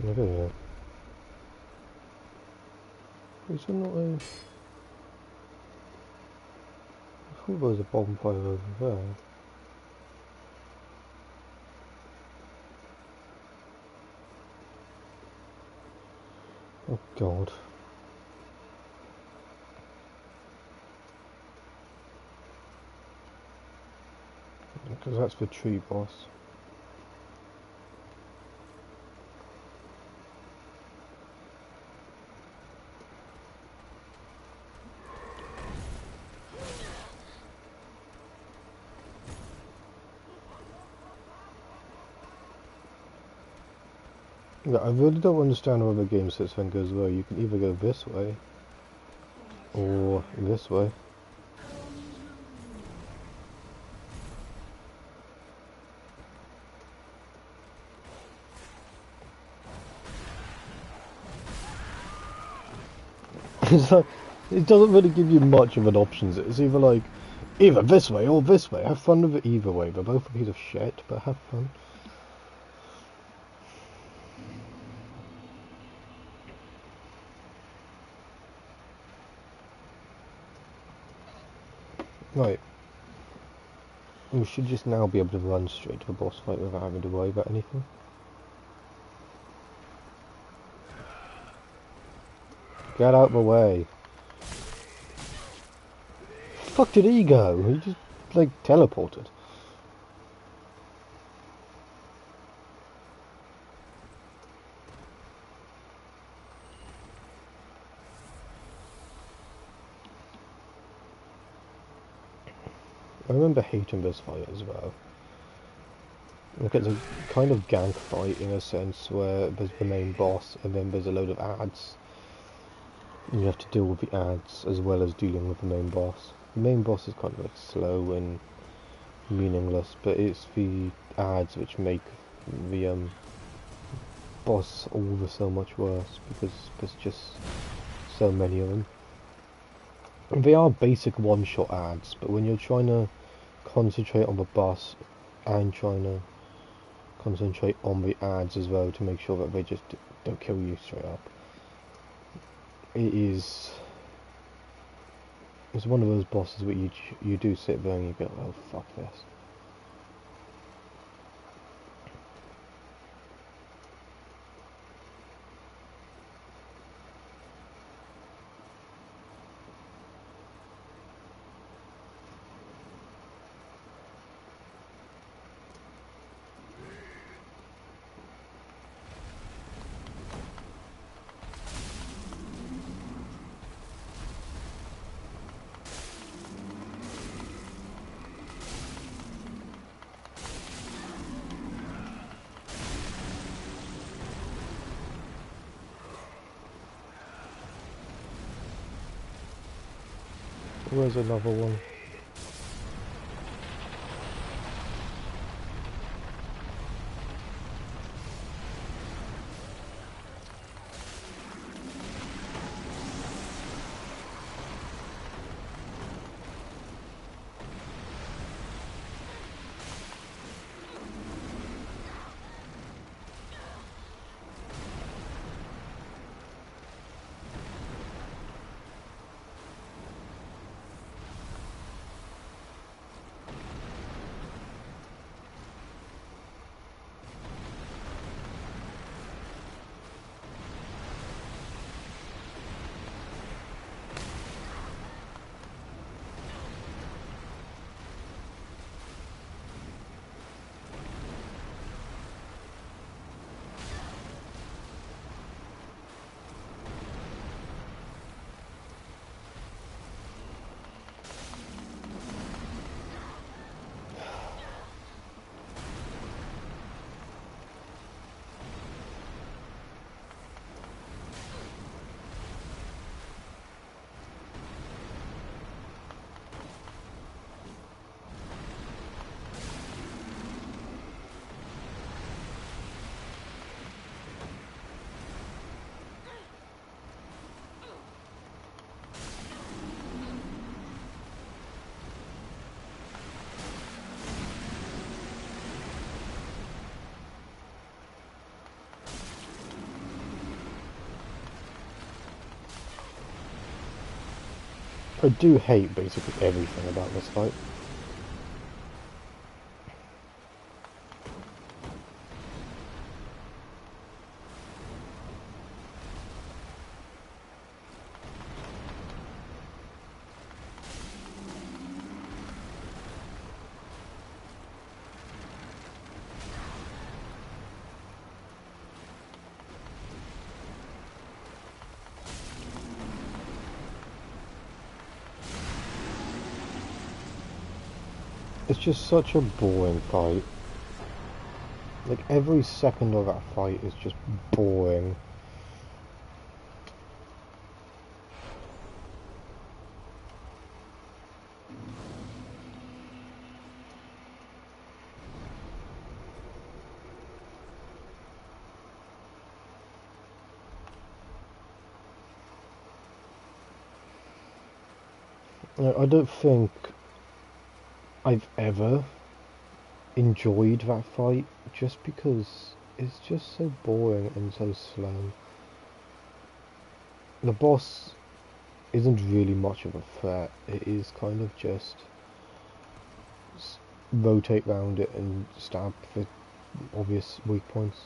Never here. Is there not a... I thought there was a bonfire over there. Oh god. Because that's the tree boss. Yeah, I really don't understand how the game sits and goes well. You can either go this way or this way. It's like, it doesn't really give you much of an option. It's either like, either this way or this way. Have fun with it either way. They're both a piece of shit, but have fun. Right. We should just now be able to run straight to the boss fight without having to worry about anything. Get out of the way. Fuck did he go? He just, like, teleported. I remember hating this fight as well. Like, it's a kind of gank fight in a sense where there's the main boss and then there's a load of ads. And you have to deal with the ads as well as dealing with the main boss. The main boss is kind of like slow and meaningless, but it's the ads which make the boss all the so much worse because there's just so many of them. They are basic one-shot ads, but when you're trying to concentrate on the boss and trying to concentrate on the ads as well to make sure that they just don't kill you straight up, it's one of those bosses where you do sit there and you go, oh fuck this. Where's another one? I do hate basically everything about this fight. It's just such a boring fight. Like, every second of that fight is just boring. I don't think I've ever enjoyed that fight, just because it's just so boring and so slow. The boss isn't really much of a threat. It is kind of just rotate around it and stab for obvious weak points.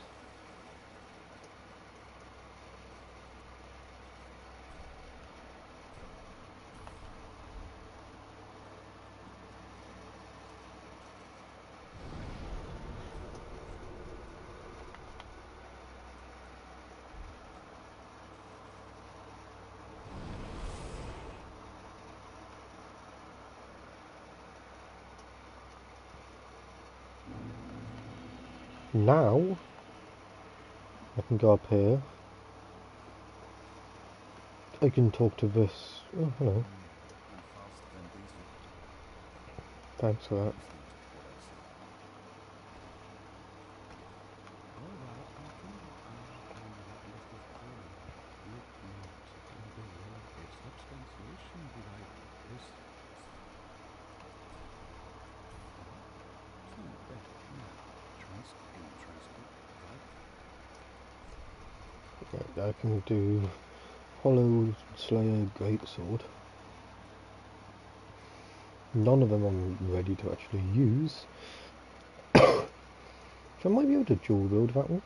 Now I can go up here. I can talk to this. Oh, hello. Thanks for that. I can do Hollow Slayer Greatsword. None of them I'm ready to actually use. So I might be able to dual wield that one.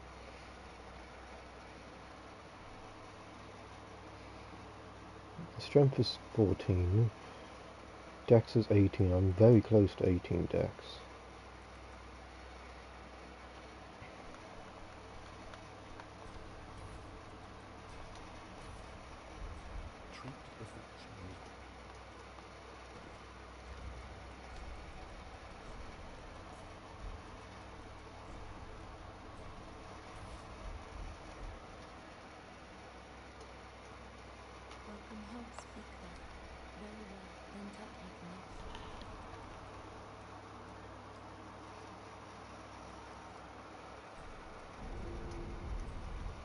Strength is 14. Dex is 18. I'm very close to 18 Dex. Welcome home, speaker. Very well, then touch me next.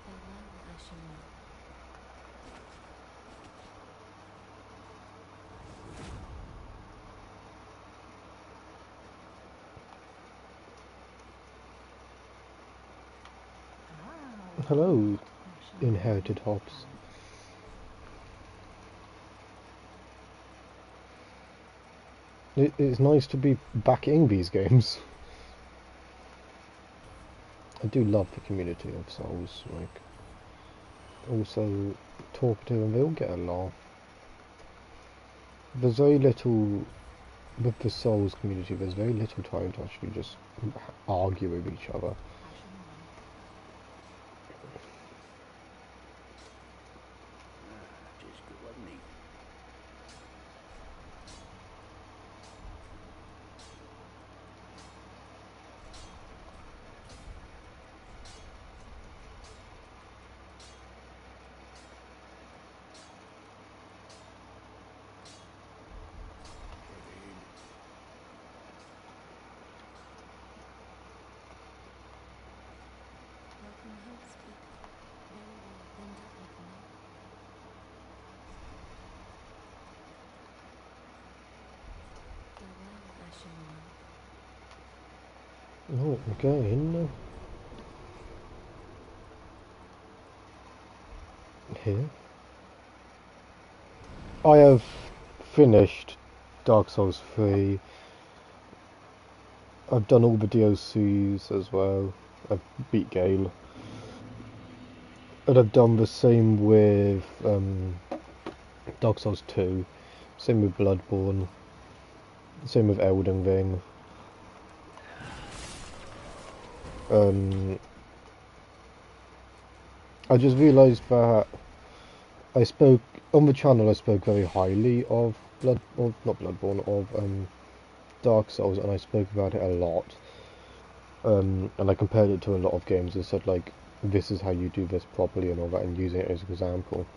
Farewell, Ashina. Hello, inherited hops. It's nice to be back in these games. I do love the community of Souls, like, also talkative, and they all get along. There's very little, with the Souls community, there's very little time to actually just argue with each other. Just good, wasn't he? Welcome home, speaker. Very well, then touch me next. Farewell, Ashina. Oh, again. Here. I have finished Dark Souls 3. I've done all the DLCs as well. I've beat Gale. And I've done the same with Dark Souls 2. Same with Bloodborne. Same with Elden Ring. I just realised that I spoke on the channel. I spoke very highly of not Bloodborne, of Dark Souls, and I spoke about it a lot. And I compared it to a lot of games and said, like, this is how you do this properly and all that, and using it as an example.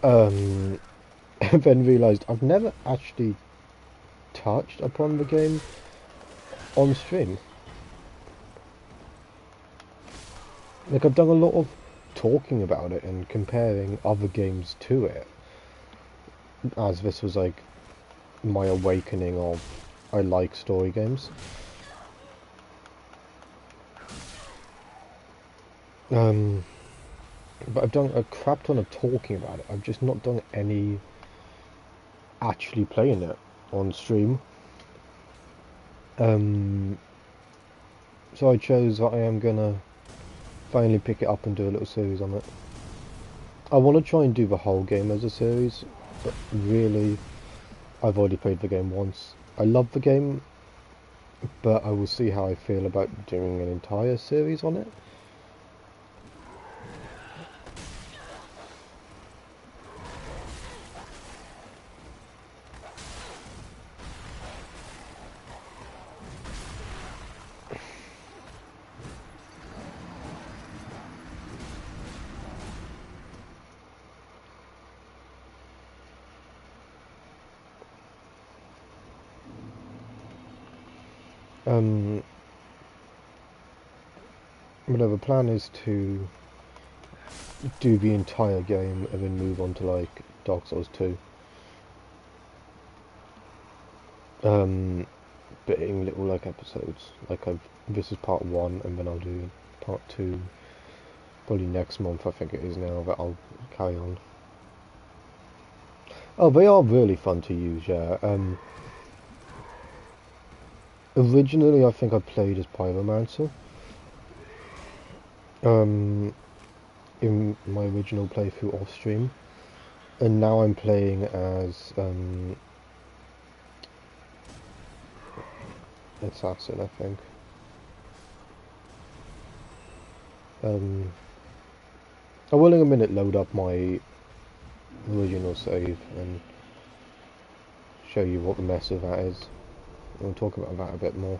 And then realised I've never actually touched upon the game on stream. Like, I've done a lot of talking about it and comparing other games to it, as this was like my awakening of I like story games. But I've done a crap ton of talking about it. I've just not done any actually playing it on stream. So I chose that I am gonna finally pick it up and do a little series on it. I want to try and do the whole game as a series, but really, I've already played the game once. I love the game, but I will see how I feel about doing an entire series on it. The plan is to do the entire game and then move on to like Dark Souls 2. But in little like episodes. Like this is part 1, and then I'll do part 2 probably next month, I think it is now, that I'll carry on. Oh, they are really fun to use, yeah. Originally, I think I played as Pyromancer. In my original playthrough off stream, and now I'm playing as Assassin, I think. I will in a minute load up my original save and show you what the mess of that is. We'll talk about that a bit more.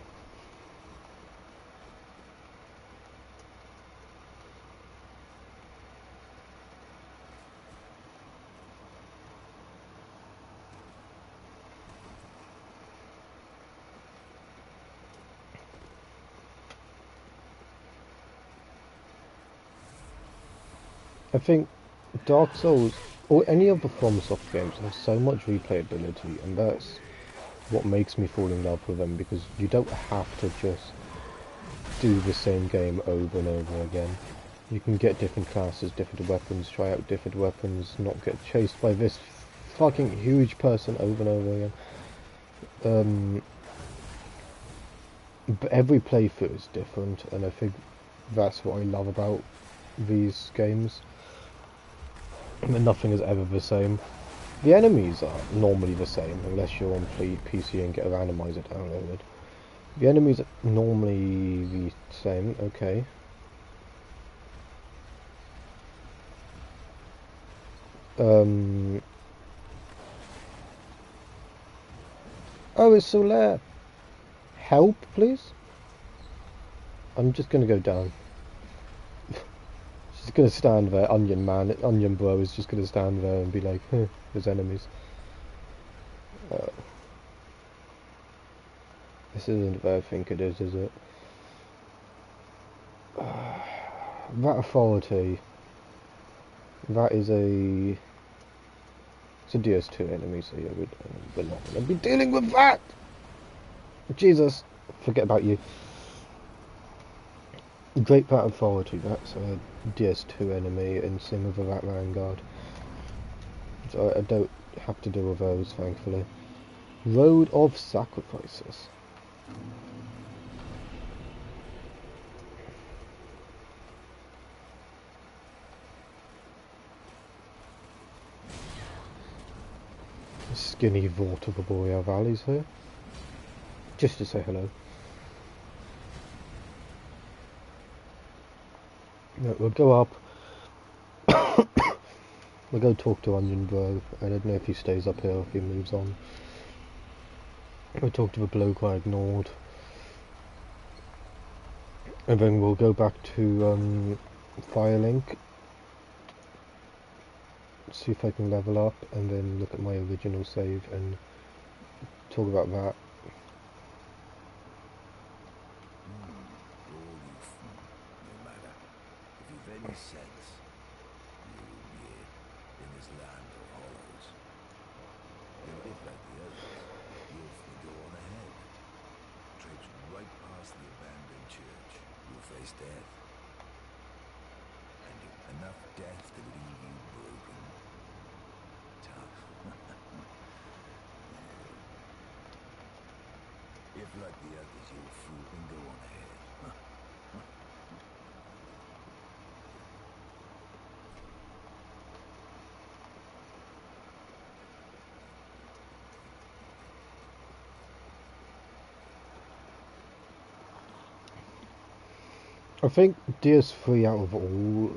I think Dark Souls, or any of the FromSoft games, have so much replayability, and that's what makes me fall in love with them, because you don't have to just do the same game over and over again. You can get different classes, different weapons, try out different weapons, not get chased by this fucking huge person over and over again. But every playthrough is different, and I think that's what I love about these games. Nothing is ever the same. The enemies are normally the same, unless you're on PC and get a randomizer downloaded. The enemies are normally the same, okay. Oh, it's Solaire. Help, please? I'm just gonna go down. She's gonna stand there, Onion Bro is just gonna stand there and be like, huh, there's enemies. This isn't where I think it is it? That authority. That is a... It's a DS2 enemy, so yeah, we're not gonna be dealing with that! Jesus! Forget about you. Great Bat Authority, that's a DS2 enemy, and same with that Vanguard. so I don't have to deal with those, thankfully. Road of Sacrifices. Skinny Vort of the Boreal Valleys here. Just to say hello. Right, we'll go up. We'll go talk to Onion Bro. I don't know if he stays up here or if he moves on. We'll talk to the bloke I ignored. And then we'll go back to Firelink. See if I can level up and then look at my original save and talk about that. No matter. If you've any sense, you'll be in this land of hollows. You'll live like the others. You'll go on ahead. Traipse right past the abandoned church. You'll face death. And enough death to leave you broken. Tough. If like the others, you'll fool and go on ahead. I think DS3 out of all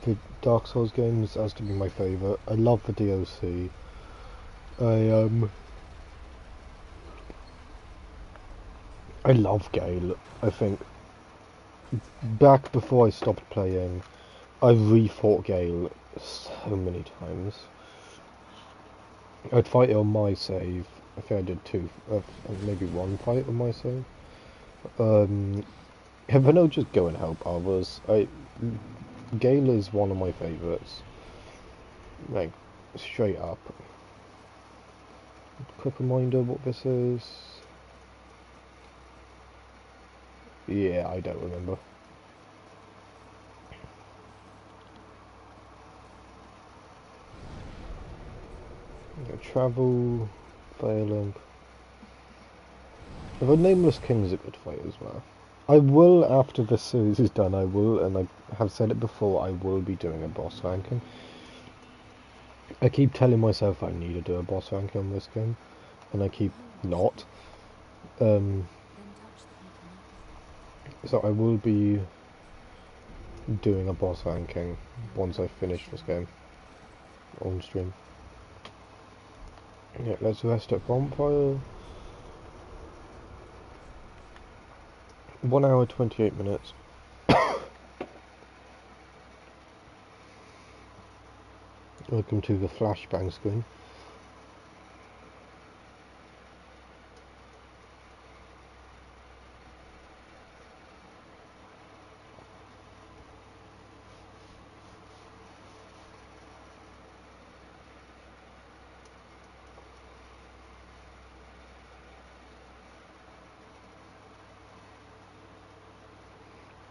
the Dark Souls games has to be my favourite. I love the DLC. I love Gale. I think back before I stopped playing, I refought Gale so many times. I'd fight it on my save. I think I did two, maybe one fight on my save. If I don't just go and help others, Gale is one of my favourites. Like, straight up. Quick reminder what this is. Yeah, I don't remember. Travel, Firelink. The Nameless King is a good fight as well. I will, after this series is done, I will, and I have said it before, I will be doing a boss ranking. I keep telling myself I need to do a boss ranking on this game, and I keep not. Then touch the So I will be doing a boss ranking once I finish this game on stream. Yeah, let's rest at Bonfire. 1 hour 28 minutes. Welcome to the flashbang screen.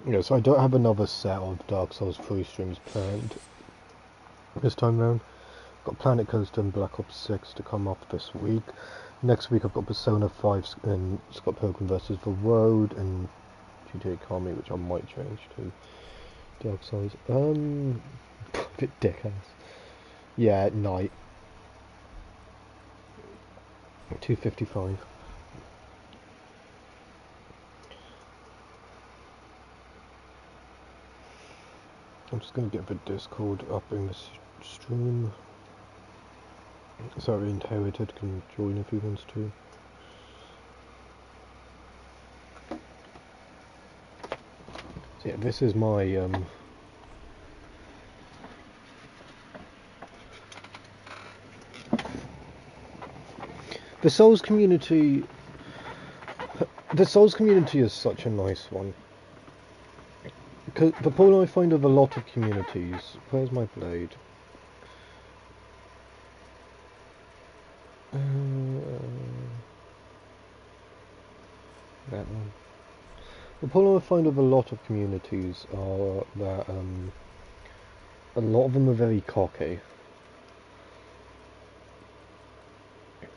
Yeah, so I don't have another set of Dark Souls 3 streams planned this time round. Got Planet Coaster and Black Ops 6 to come off this week. Next week I've got Persona 5 and Scott Pilgrim vs. The Road and GTA Kami, which I might change to Dark Souls. Bit dick-ass. Yeah, at night. 2:55. I'm just going to get the Discord up in this stream. So Inherited can join if he wants to. So yeah, this is my the Souls community. The Souls community is such a nice one. Because the problem I find with a lot of communities. Where's my blade? That one. The problem I find with a lot of communities are that a lot of them are very cocky.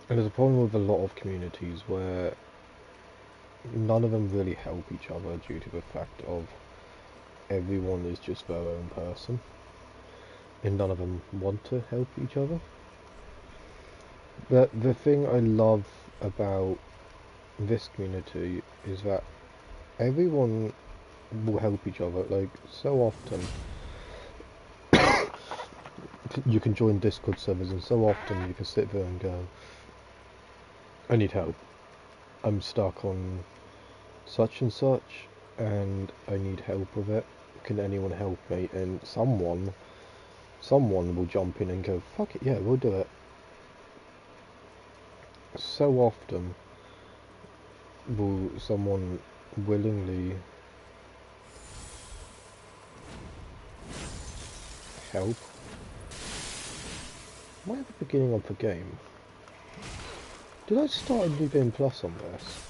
And there's a problem with a lot of communities where none of them really help each other due to the fact of everyone is just their own person, and none of them want to help each other. But the thing I love about this community is that everyone will help each other. Like, so often you can join Discord servers, and so often you can sit there and go, I need help. I'm stuck on such and such, and I need help with it. Can anyone help me? And someone will jump in and go, fuck it, yeah, we'll do it. So often will someone willingly help. Am I at the beginning of the game? Did I start a New Game Plus on this?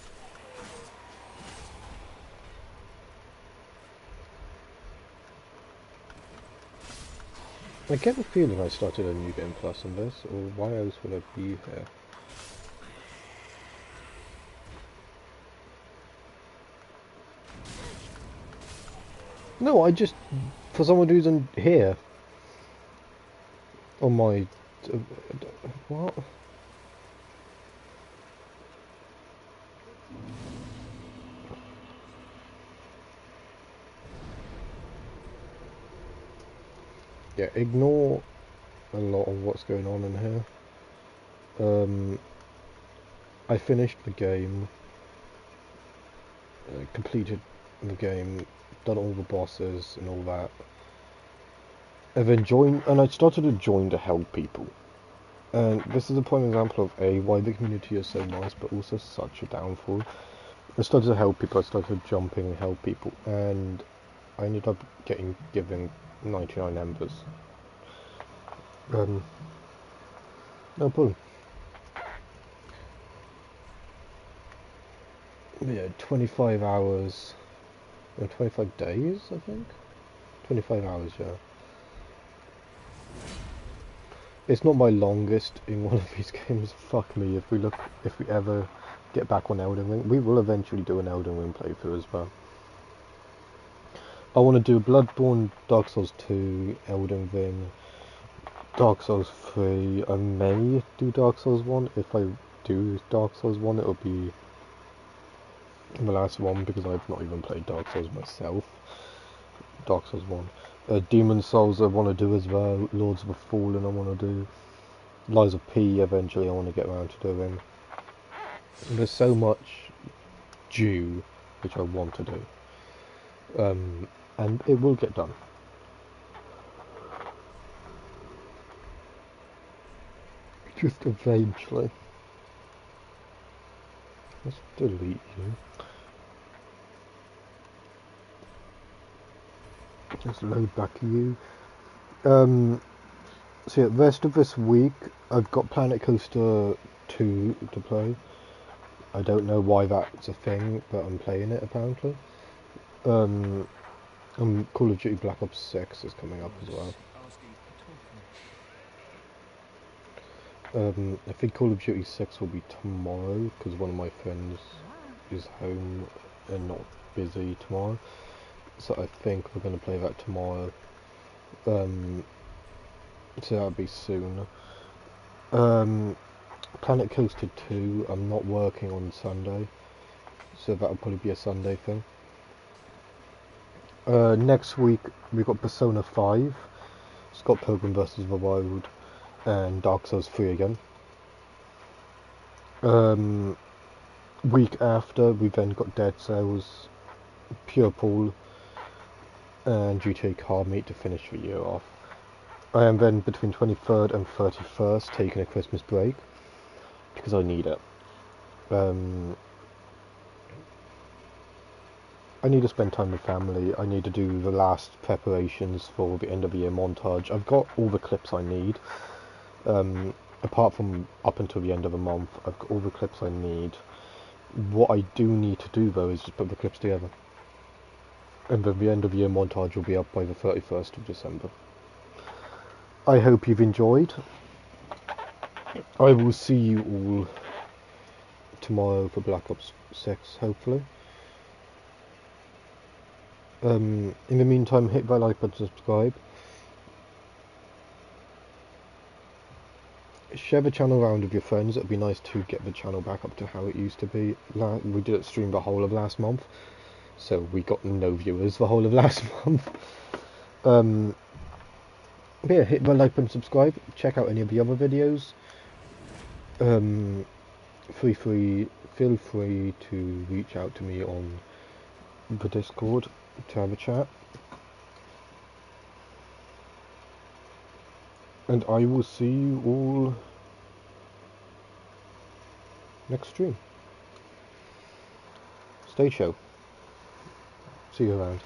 I get the feeling I started a New Game Plus on this, or why else would I be here? No, I just, for someone who's in here, on my, what? Yeah, ignore a lot of what's going on in here. I finished the game, completed the game, done all the bosses and all that. And then joined, and I started to join to help people. And this is a prime example of why the community is so nice, but also such a downfall. I started to help people, I started jumping and help people, and I ended up given 99 embers. No problem. Yeah, 25 hours, or 25 days, I think? 25 hours, yeah. It's not my longest in one of these games. Fuck me, if we ever get back on Elden Ring. We will eventually do an Elden Ring playthrough as well. I want to do Bloodborne, Dark Souls 2, Elden Ring, Dark Souls 3. I may do Dark Souls 1. If I do Dark Souls 1, it'll be the last one, because I've not even played Dark Souls myself. Dark Souls 1. Demon Souls I want to do as well. Lords of the Fallen I want to do. Lies of P eventually I want to get around to doing. And there's so much due which I want to do. And it will get done. Just eventually. Let's delete you. Just load back you. So yeah, the rest of this week I've got Planet Coaster 2 to play. I don't know why that's a thing, but I'm playing it apparently. Call of Duty Black Ops 6 is coming up as well. I think Call of Duty 6 will be tomorrow, because one of my friends is home and not busy tomorrow. So I think we're going to play that tomorrow. So that'll be soon. Planet Coaster 2, I'm not working on Sunday, so that'll probably be a Sunday thing. Next week we've got Persona 5, Scott Pilgrim vs. the Wild, and Dark Souls 3 again. Week after we've then got Dead Cells, Pure Pool, and GTA Car Meet to finish the year off. I am then between 23rd and 31st taking a Christmas break, because I need it. I need to spend time with family. I need to do the last preparations for the end of the year montage. I've got all the clips I need. Apart from up until the end of the month, I've got all the clips I need. What I do need to do though is just put the clips together. And then the end of the year montage will be up by the 31st of December. I hope you've enjoyed. I will see you all tomorrow for Black Ops 6, hopefully. In the meantime, hit that like button, subscribe. Share the channel around with your friends. It'd be nice to get the channel back up to how it used to be. We didn't stream the whole of last month, so we got no viewers the whole of last month. But yeah, hit the like button, subscribe. Check out any of the other videos. Feel free to reach out to me on the Discord to have a chat. And I will see you all next stream. Stay show. See you around.